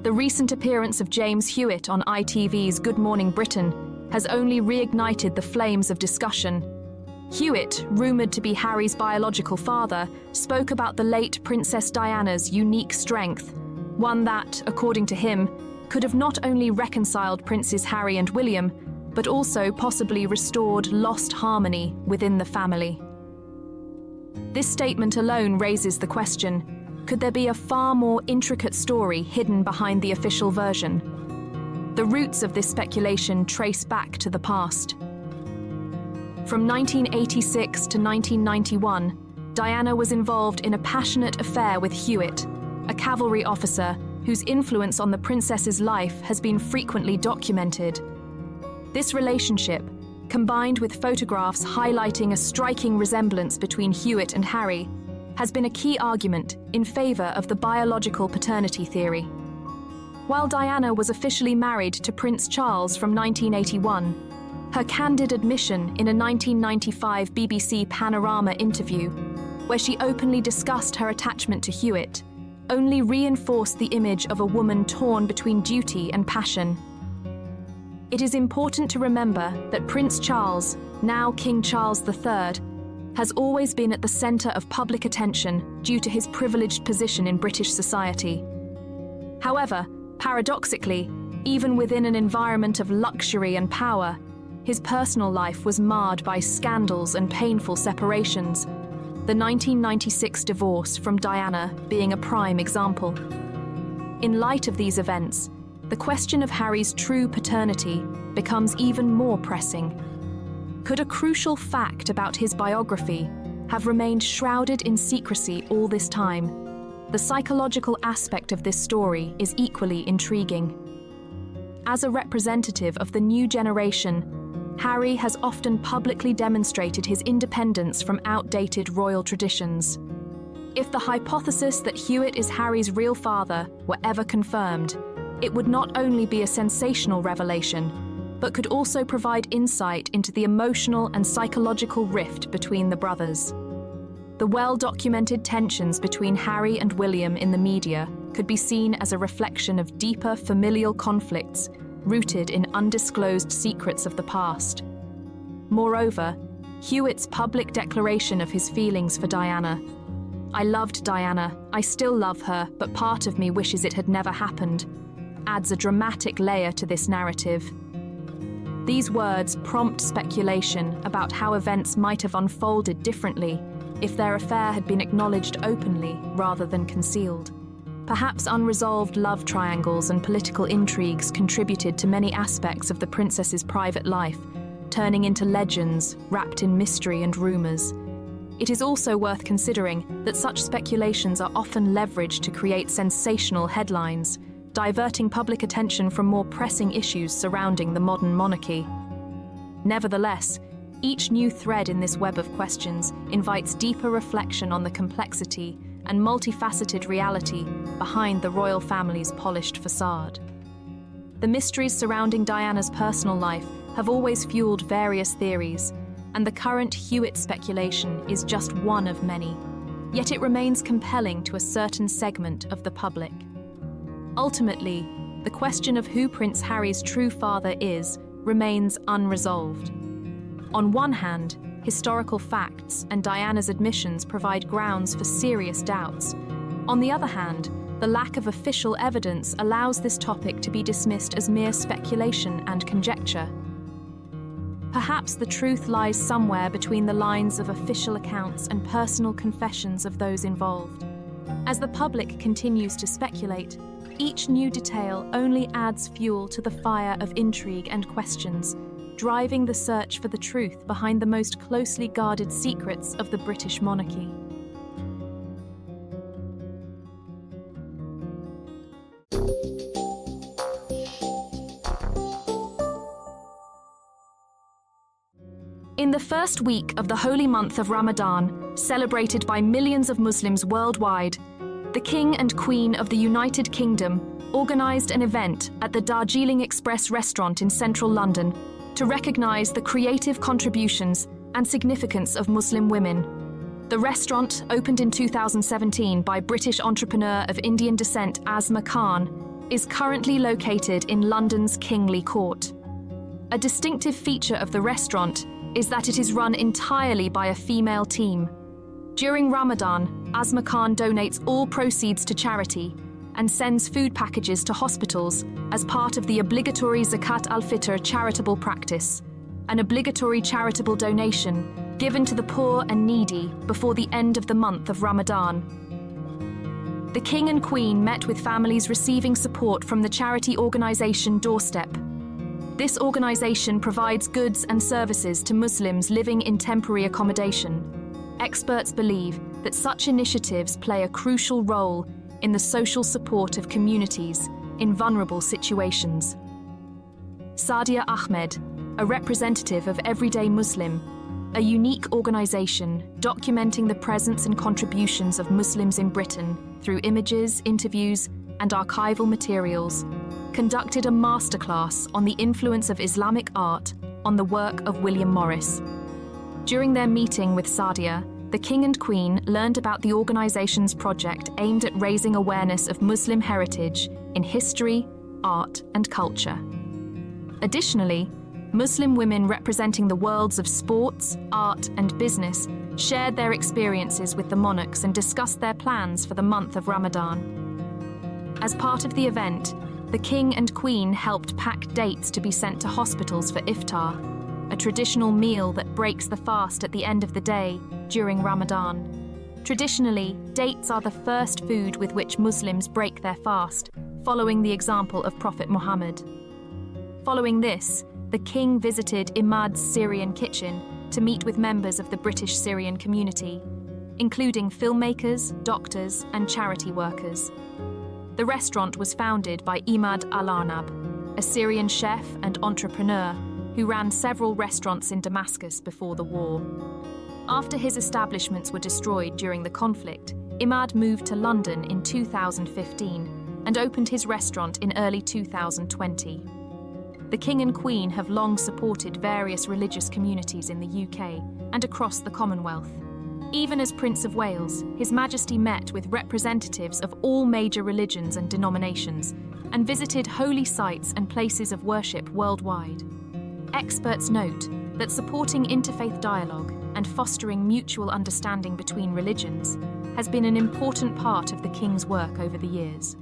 The recent appearance of James Hewitt on ITV's Good Morning Britain has only reignited the flames of discussion. Hewitt, rumoured to be Harry's biological father, spoke about the late Princess Diana's unique strength, one that, according to him, could have not only reconciled Princes Harry and William, but also possibly restored lost harmony within the family. This statement alone raises the question, could there be a far more intricate story hidden behind the official version? The roots of this speculation trace back to the past. From 1986 to 1991, Diana was involved in a passionate affair with Hewitt, a cavalry officer whose influence on the princess's life has been frequently documented. This relationship, combined with photographs highlighting a striking resemblance between Hewitt and Harry, has been a key argument in favour of the biological paternity theory. While Diana was officially married to Prince Charles from 1981, her candid admission in a 1995 BBC Panorama interview, where she openly discussed her attachment to Hewitt, only reinforced the image of a woman torn between duty and passion. It is important to remember that Prince Charles, now King Charles III, has always been at the centre of public attention due to his privileged position in British society. However, paradoxically, even within an environment of luxury and power, his personal life was marred by scandals and painful separations, the 1996 divorce from Diana being a prime example. In light of these events, the question of Harry's true paternity becomes even more pressing. Could a crucial fact about his biography have remained shrouded in secrecy all this time? The psychological aspect of this story is equally intriguing. As a representative of the new generation, Harry has often publicly demonstrated his independence from outdated royal traditions. If the hypothesis that Hewitt is Harry's real father were ever confirmed, it would not only be a sensational revelation, but could also provide insight into the emotional and psychological rift between the brothers. The well-documented tensions between Harry and William in the media could be seen as a reflection of deeper familial conflicts rooted in undisclosed secrets of the past. Moreover, Hewitt's public declaration of his feelings for Diana, "I loved Diana, I still love her, but part of me wishes it had never happened," adds a dramatic layer to this narrative. These words prompt speculation about how events might have unfolded differently if their affair had been acknowledged openly rather than concealed. Perhaps unresolved love triangles and political intrigues contributed to many aspects of the princess's private life, turning into legends wrapped in mystery and rumours. It is also worth considering that such speculations are often leveraged to create sensational headlines, diverting public attention from more pressing issues surrounding the modern monarchy. Nevertheless, each new thread in this web of questions invites deeper reflection on the complexity and multifaceted reality behind the royal family's polished facade. The mysteries surrounding Diana's personal life have always fueled various theories, and the current Hewitt speculation is just one of many, yet it remains compelling to a certain segment of the public. Ultimately, the question of who Prince Harry's true father is remains unresolved. On one hand, historical facts and Diana's admissions provide grounds for serious doubts. On the other hand, the lack of official evidence allows this topic to be dismissed as mere speculation and conjecture. Perhaps the truth lies somewhere between the lines of official accounts and personal confessions of those involved. As the public continues to speculate, each new detail only adds fuel to the fire of intrigue and questions, driving the search for the truth behind the most closely guarded secrets of the British monarchy. In the first week of the holy month of Ramadan, celebrated by millions of Muslims worldwide, the King and Queen of the United Kingdom organised an event at the Darjeeling Express restaurant in central London to recognise the creative contributions and significance of Muslim women. The restaurant, opened in 2017 by British entrepreneur of Indian descent Asma Khan, is currently located in London's Kingly Court. A distinctive feature of the restaurant is that it is run entirely by a female team. During Ramadan, Asma Khan donates all proceeds to charity and sends food packages to hospitals as part of the obligatory Zakat al-Fitr charitable practice, an obligatory charitable donation given to the poor and needy before the end of the month of Ramadan. The King and Queen met with families receiving support from the charity organisation Doorstep. This organisation provides goods and services to Muslims living in temporary accommodation. Experts believe that such initiatives play a crucial role in the social support of communities in vulnerable situations. Sadia Ahmed, a representative of Everyday Muslim, a unique organisation documenting the presence and contributions of Muslims in Britain through images, interviews, and archival materials, conducted a masterclass on the influence of Islamic art on the work of William Morris. During their meeting with Saadia, the King and Queen learned about the organization's project aimed at raising awareness of Muslim heritage in history, art, and culture. Additionally, Muslim women representing the worlds of sports, art, and business shared their experiences with the monarchs and discussed their plans for the month of Ramadan. As part of the event, the King and Queen helped pack dates to be sent to hospitals for iftar, a traditional meal that breaks the fast at the end of the day during Ramadan. Traditionally, dates are the first food with which Muslims break their fast, following the example of Prophet Muhammad. Following this, the King visited Imad's Syrian kitchen to meet with members of the British Syrian community, including filmmakers, doctors, and charity workers. The restaurant was founded by Imad Al-Arnab, a Syrian chef and entrepreneur who ran several restaurants in Damascus before the war. After his establishments were destroyed during the conflict, Imad moved to London in 2015 and opened his restaurant in early 2020. The King and Queen have long supported various religious communities in the UK and across the Commonwealth. Even as Prince of Wales, His Majesty met with representatives of all major religions and denominations and visited holy sites and places of worship worldwide. Experts note that supporting interfaith dialogue and fostering mutual understanding between religions has been an important part of the King's work over the years.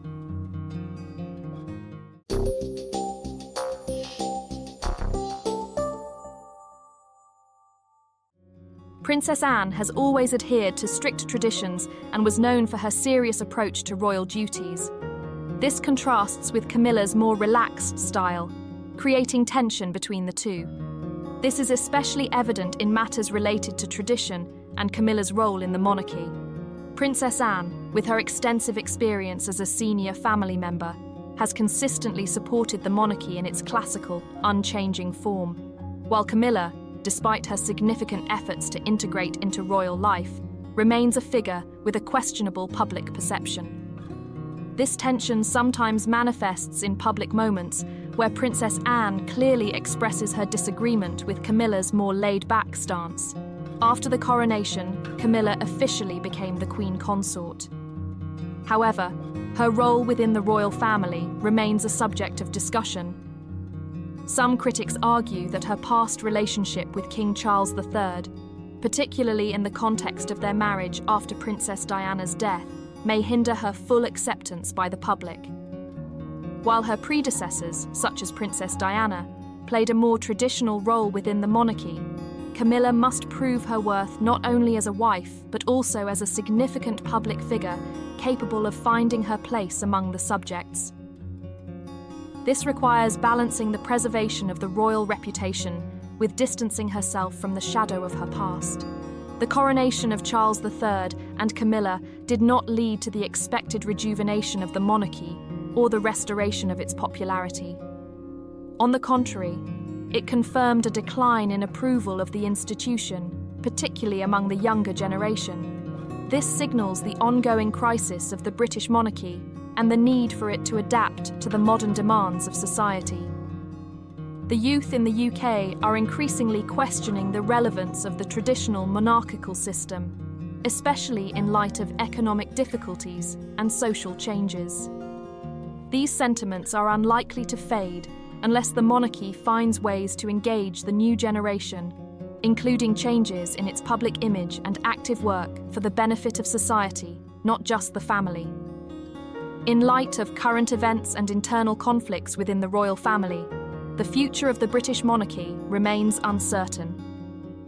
Princess Anne has always adhered to strict traditions and was known for her serious approach to royal duties. This contrasts with Camilla's more relaxed style, creating tension between the two. This is especially evident in matters related to tradition and Camilla's role in the monarchy. Princess Anne, with her extensive experience as a senior family member, has consistently supported the monarchy in its classical, unchanging form, while Camilla, despite her significant efforts to integrate into royal life, remains a figure with a questionable public perception. This tension sometimes manifests in public moments where Princess Anne clearly expresses her disagreement with Camilla's more laid-back stance. After the coronation, Camilla officially became the Queen Consort. However, her role within the royal family remains a subject of discussion. Some critics argue that her past relationship with King Charles III, particularly in the context of their marriage after Princess Diana's death, may hinder her full acceptance by the public. While her predecessors, such as Princess Diana, played a more traditional role within the monarchy, Camilla must prove her worth not only as a wife, but also as a significant public figure capable of finding her place among the subjects. This requires balancing the preservation of the royal reputation with distancing herself from the shadow of her past. The coronation of Charles III and Camilla did not lead to the expected rejuvenation of the monarchy or the restoration of its popularity. On the contrary, it confirmed a decline in approval of the institution, particularly among the younger generation. This signals the ongoing crisis of the British monarchy and the need for it to adapt to the modern demands of society. The youth in the UK are increasingly questioning the relevance of the traditional monarchical system, especially in light of economic difficulties and social changes. These sentiments are unlikely to fade unless the monarchy finds ways to engage the new generation, including changes in its public image and active work for the benefit of society, not just the family. In light of current events and internal conflicts within the royal family, the future of the British monarchy remains uncertain.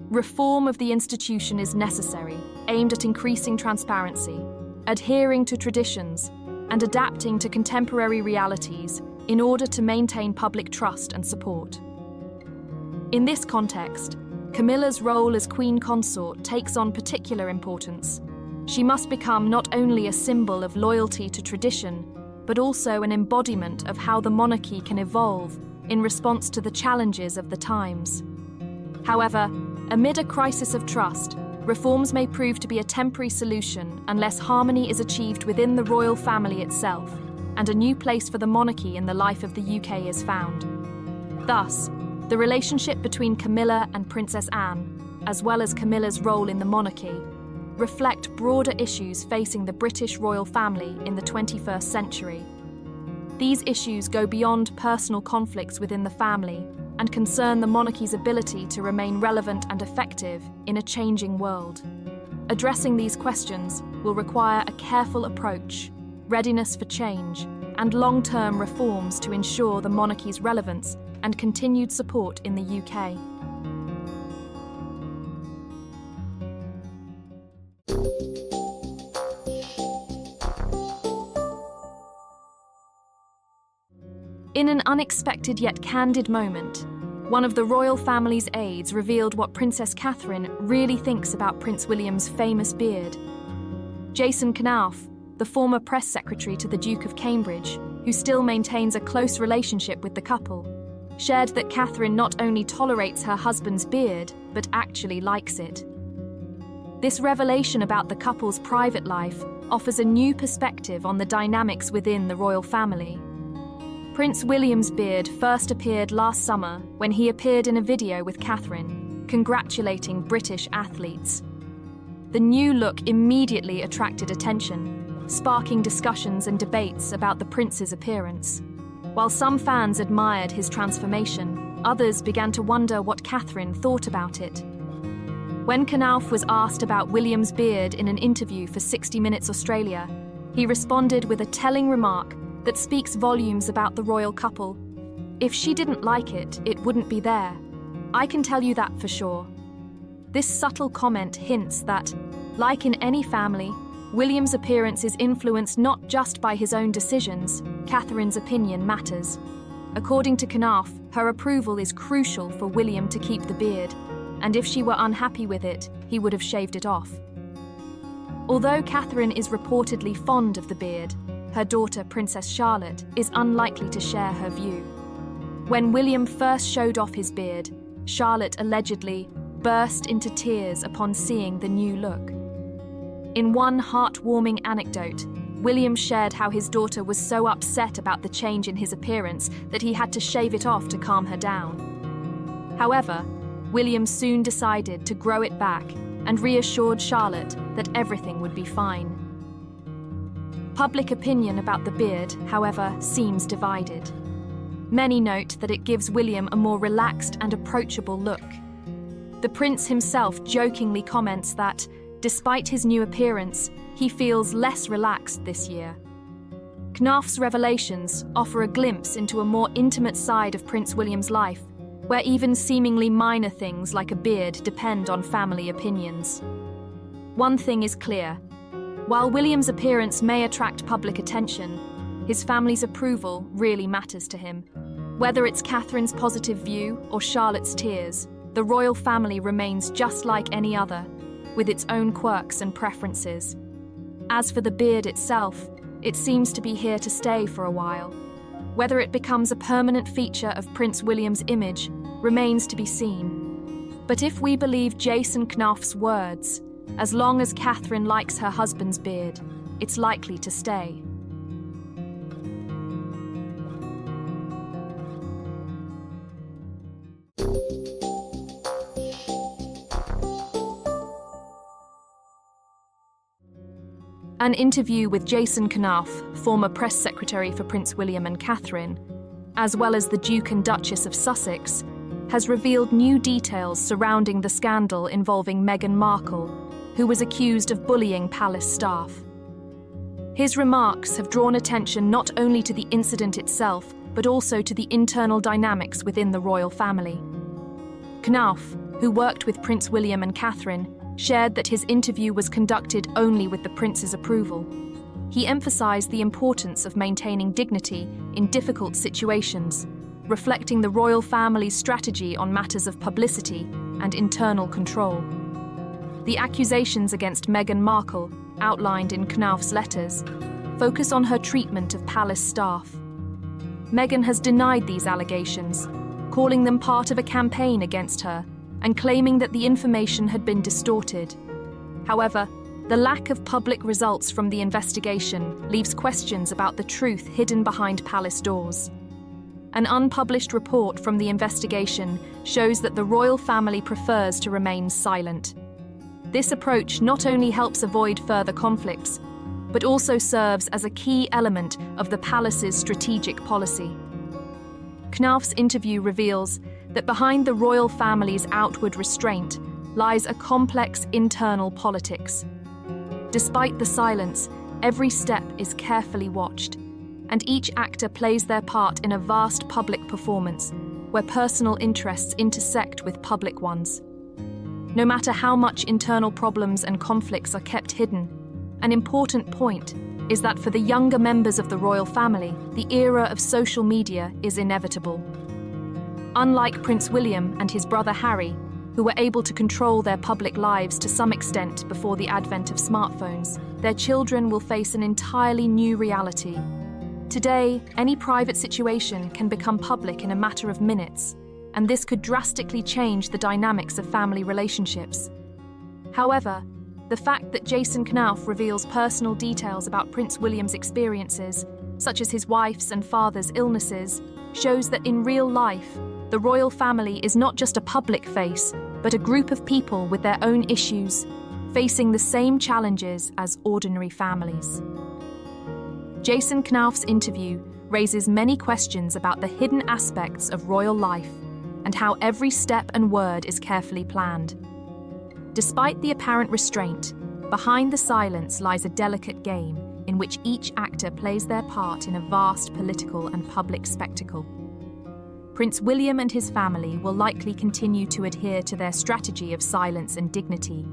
Reform of the institution is necessary, aimed at increasing transparency, adhering to traditions, and adapting to contemporary realities in order to maintain public trust and support. In this context, Camilla's role as Queen Consort takes on particular importance. She must become not only a symbol of loyalty to tradition, but also an embodiment of how the monarchy can evolve in response to the challenges of the times. However, amid a crisis of trust, reforms may prove to be a temporary solution unless harmony is achieved within the royal family itself, and a new place for the monarchy in the life of the UK is found. Thus, the relationship between Camilla and Princess Anne, as well as Camilla's role in the monarchy, reflect broader issues facing the British royal family in the 21st century. These issues go beyond personal conflicts within the family and concern the monarchy's ability to remain relevant and effective in a changing world. Addressing these questions will require a careful approach, readiness for change, and long-term reforms to ensure the monarchy's relevance and continued support in the UK. In an unexpected yet candid moment, one of the royal family's aides revealed what Princess Catherine really thinks about Prince William's famous beard. Jason Knauf, the former press secretary to the Duke of Cambridge, who still maintains a close relationship with the couple, shared that Catherine not only tolerates her husband's beard, but actually likes it. This revelation about the couple's private life offers a new perspective on the dynamics within the royal family. Prince William's beard first appeared last summer when he appeared in a video with Catherine, congratulating British athletes. The new look immediately attracted attention, sparking discussions and debates about the prince's appearance. While some fans admired his transformation, others began to wonder what Catherine thought about it. When Knauf was asked about William's beard in an interview for 60 Minutes Australia, he responded with a telling remark that speaks volumes about the royal couple. "If she didn't like it, it wouldn't be there. I can tell you that for sure." This subtle comment hints that, like in any family, William's appearance is influenced not just by his own decisions. Catherine's opinion matters. According to Knauf, her approval is crucial for William to keep the beard, and if she were unhappy with it, he would have shaved it off. Although Catherine is reportedly fond of the beard, her daughter, Princess Charlotte, is unlikely to share her view. When William first showed off his beard, Charlotte allegedly burst into tears upon seeing the new look. In one heartwarming anecdote, William shared how his daughter was so upset about the change in his appearance that he had to shave it off to calm her down. However, William soon decided to grow it back and reassured Charlotte that everything would be fine. Public opinion about the beard, however, seems divided. Many note that it gives William a more relaxed and approachable look. The prince himself jokingly comments that, despite his new appearance, he feels less relaxed this year. Knauf's revelations offer a glimpse into a more intimate side of Prince William's life, where even seemingly minor things like a beard depend on family opinions. One thing is clear. While William's appearance may attract public attention, his family's approval really matters to him. Whether it's Catherine's positive view or Charlotte's tears, the royal family remains just like any other, with its own quirks and preferences. As for the beard itself, it seems to be here to stay for a while. Whether it becomes a permanent feature of Prince William's image remains to be seen. But if we believe Jason Knauf's words, as long as Catherine likes her husband's beard, it's likely to stay. An interview with Jason Knauf, former press secretary for Prince William and Catherine, as well as the Duke and Duchess of Sussex, has revealed new details surrounding the scandal involving Meghan Markle, who was accused of bullying palace staff. His remarks have drawn attention not only to the incident itself, but also to the internal dynamics within the royal family. Knauf, who worked with Prince William and Catherine, shared that his interview was conducted only with the prince's approval. He emphasized the importance of maintaining dignity in difficult situations, reflecting the royal family's strategy on matters of publicity and internal control. The accusations against Meghan Markle, outlined in Knauf's letters, focus on her treatment of palace staff. Meghan has denied these allegations, calling them part of a campaign against her and claiming that the information had been distorted. However, The lack of public results from the investigation leaves questions about the truth hidden behind palace doors. An unpublished report from the investigation shows that the royal family prefers to remain silent. This approach not only helps avoid further conflicts, but also serves as a key element of the palace's strategic policy. Knauf's interview reveals that behind the royal family's outward restraint lies a complex internal politics. Despite the silence, every step is carefully watched, and each actor plays their part in a vast public performance where personal interests intersect with public ones. No matter how much internal problems and conflicts are kept hidden, an important point is that for the younger members of the royal family, the era of social media is inevitable. Unlike Prince William and his brother Harry, who were able to control their public lives to some extent before the advent of smartphones, their children will face an entirely new reality. Today, any private situation can become public in a matter of minutes, and this could drastically change the dynamics of family relationships. However, the fact that Jason Knauf reveals personal details about Prince William's experiences, such as his wife's and father's illnesses, shows that in real life, the royal family is not just a public face, but a group of people with their own issues, facing the same challenges as ordinary families. Jason Knauf's interview raises many questions about the hidden aspects of royal life and how every step and word is carefully planned. Despite the apparent restraint, behind the silence lies a delicate game in which each actor plays their part in a vast political and public spectacle. Prince William and his family will likely continue to adhere to their strategy of silence and dignity,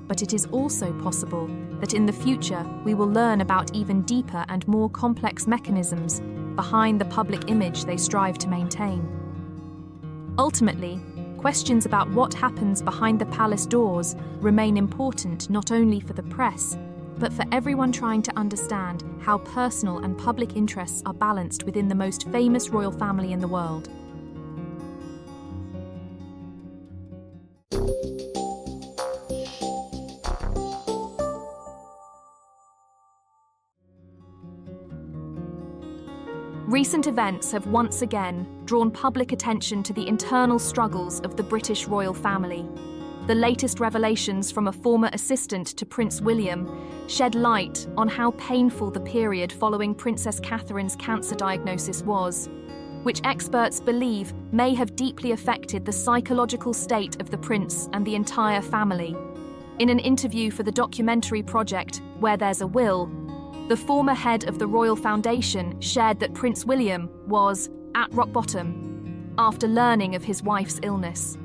but it is also possible that in the future we will learn about even deeper and more complex mechanisms behind the public image they strive to maintain. Ultimately, questions about what happens behind the palace doors remain important not only for the press, but for everyone trying to understand how personal and public interests are balanced within the most famous royal family in the world. Recent events have once again drawn public attention to the internal struggles of the British royal family. The latest revelations from a former assistant to Prince William shed light on how painful the period following Princess Catherine's cancer diagnosis was, which experts believe may have deeply affected the psychological state of the prince and the entire family. In an interview for the documentary project Where There's a Will, the former head of the Royal Foundation shared that Prince William was at rock bottom after learning of his wife's illness.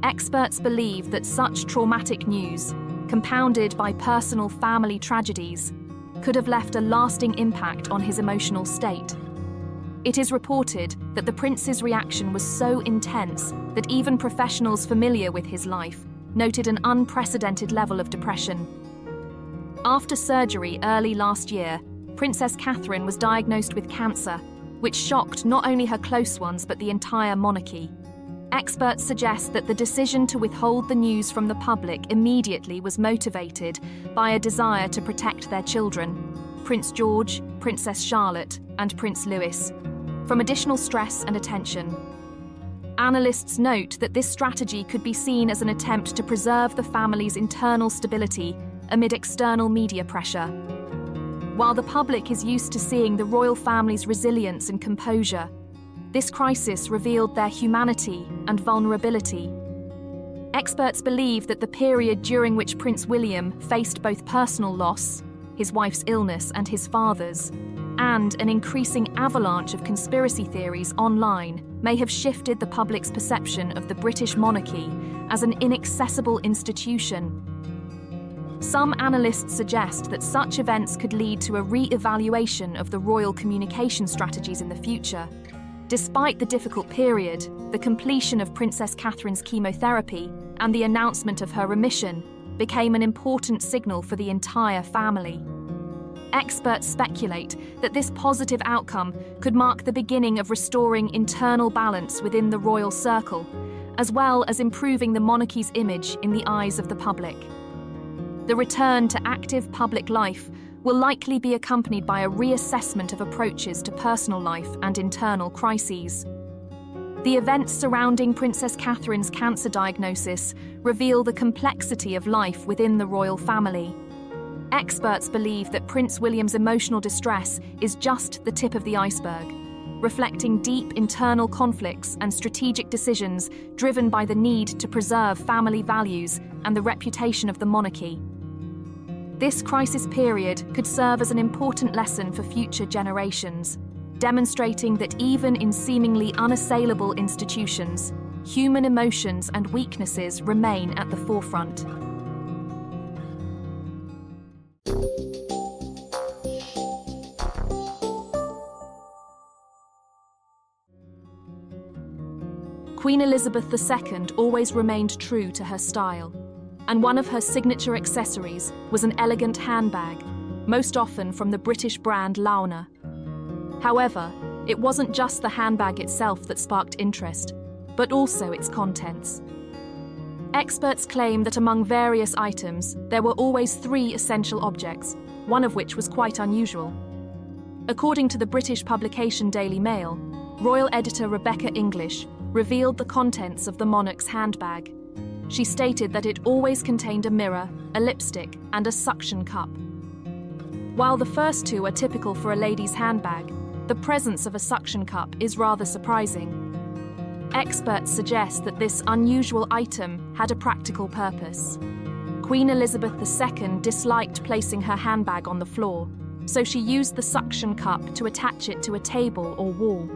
Experts believe that such traumatic news, compounded by personal family tragedies, could have left a lasting impact on his emotional state. It is reported that the prince's reaction was so intense that even professionals familiar with his life noted an unprecedented level of depression. After surgery early last year, Princess Catherine was diagnosed with cancer, which shocked not only her close ones but the entire monarchy. Experts suggest that the decision to withhold the news from the public immediately was motivated by a desire to protect their children, Prince George, Princess Charlotte, and Prince Louis, from additional stress and attention. Analysts note that this strategy could be seen as an attempt to preserve the family's internal stability amid external media pressure. While the public is used to seeing the royal family's resilience and composure, this crisis revealed their humanity and vulnerability. Experts believe that the period during which Prince William faced both personal loss, his wife's illness and his father's, and an increasing avalanche of conspiracy theories online may have shifted the public's perception of the British monarchy as an inaccessible institution. Some analysts suggest that such events could lead to a re-evaluation of the royal communication strategies in the future. Despite the difficult period, the completion of Princess Catherine's chemotherapy and the announcement of her remission became an important signal for the entire family. Experts speculate that this positive outcome could mark the beginning of restoring internal balance within the royal circle, as well as improving the monarchy's image in the eyes of the public. the return to active public life will likely be accompanied by a reassessment of approaches to personal life and internal crises. The events surrounding Princess Catherine's cancer diagnosis reveal the complexity of life within the royal family. Experts believe that Prince William's emotional distress is just the tip of the iceberg, reflecting deep internal conflicts and strategic decisions driven by the need to preserve family values and the reputation of the monarchy. This crisis period could serve as an important lesson for future generations, demonstrating that even in seemingly unassailable institutions, human emotions and weaknesses remain at the forefront. Queen Elizabeth II always remained true to her style, and one of her signature accessories was an elegant handbag, most often from the British brand Launer. However, it wasn't just the handbag itself that sparked interest, but also its contents. Experts claim that among various items, there were always 3 essential objects, one of which was quite unusual. According to the British publication Daily Mail, royal editor Rebecca English revealed the contents of the monarch's handbag. She stated that it always contained a mirror, a lipstick, and a suction cup. While the first 2 are typical for a lady's handbag, the presence of a suction cup is rather surprising. Experts suggest that this unusual item had a practical purpose. Queen Elizabeth II disliked placing her handbag on the floor, so she used the suction cup to attach it to a table or wall.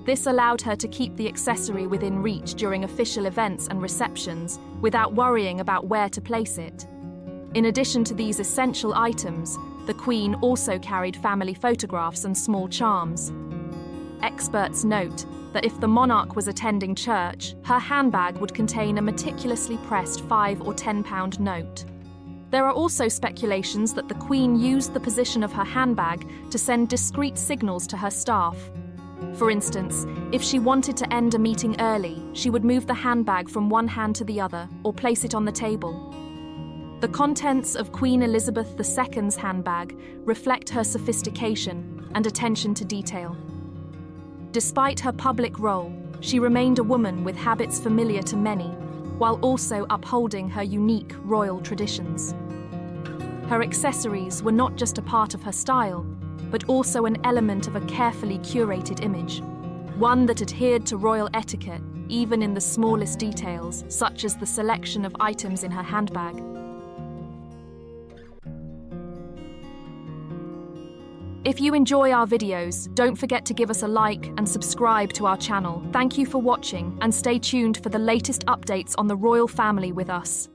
This allowed her to keep the accessory within reach during official events and receptions without worrying about where to place it. In addition to these essential items, the Queen also carried family photographs and small charms. Experts note that if the monarch was attending church, her handbag would contain a meticulously pressed £5 or £10 note. There are also speculations that the Queen used the position of her handbag to send discreet signals to her staff. For instance, if she wanted to end a meeting early, she would move the handbag from one hand to the other or place it on the table. The contents of Queen Elizabeth II's handbag reflect her sophistication and attention to detail. Despite her public role, she remained a woman with habits familiar to many, while also upholding her unique royal traditions. Her accessories were not just a part of her style, but also an element of a carefully curated image, one that adhered to royal etiquette, even in the smallest details, such as the selection of items in her handbag. If you enjoy our videos, don't forget to give us a like and subscribe to our channel. Thank you for watching, and stay tuned for the latest updates on the royal family with us.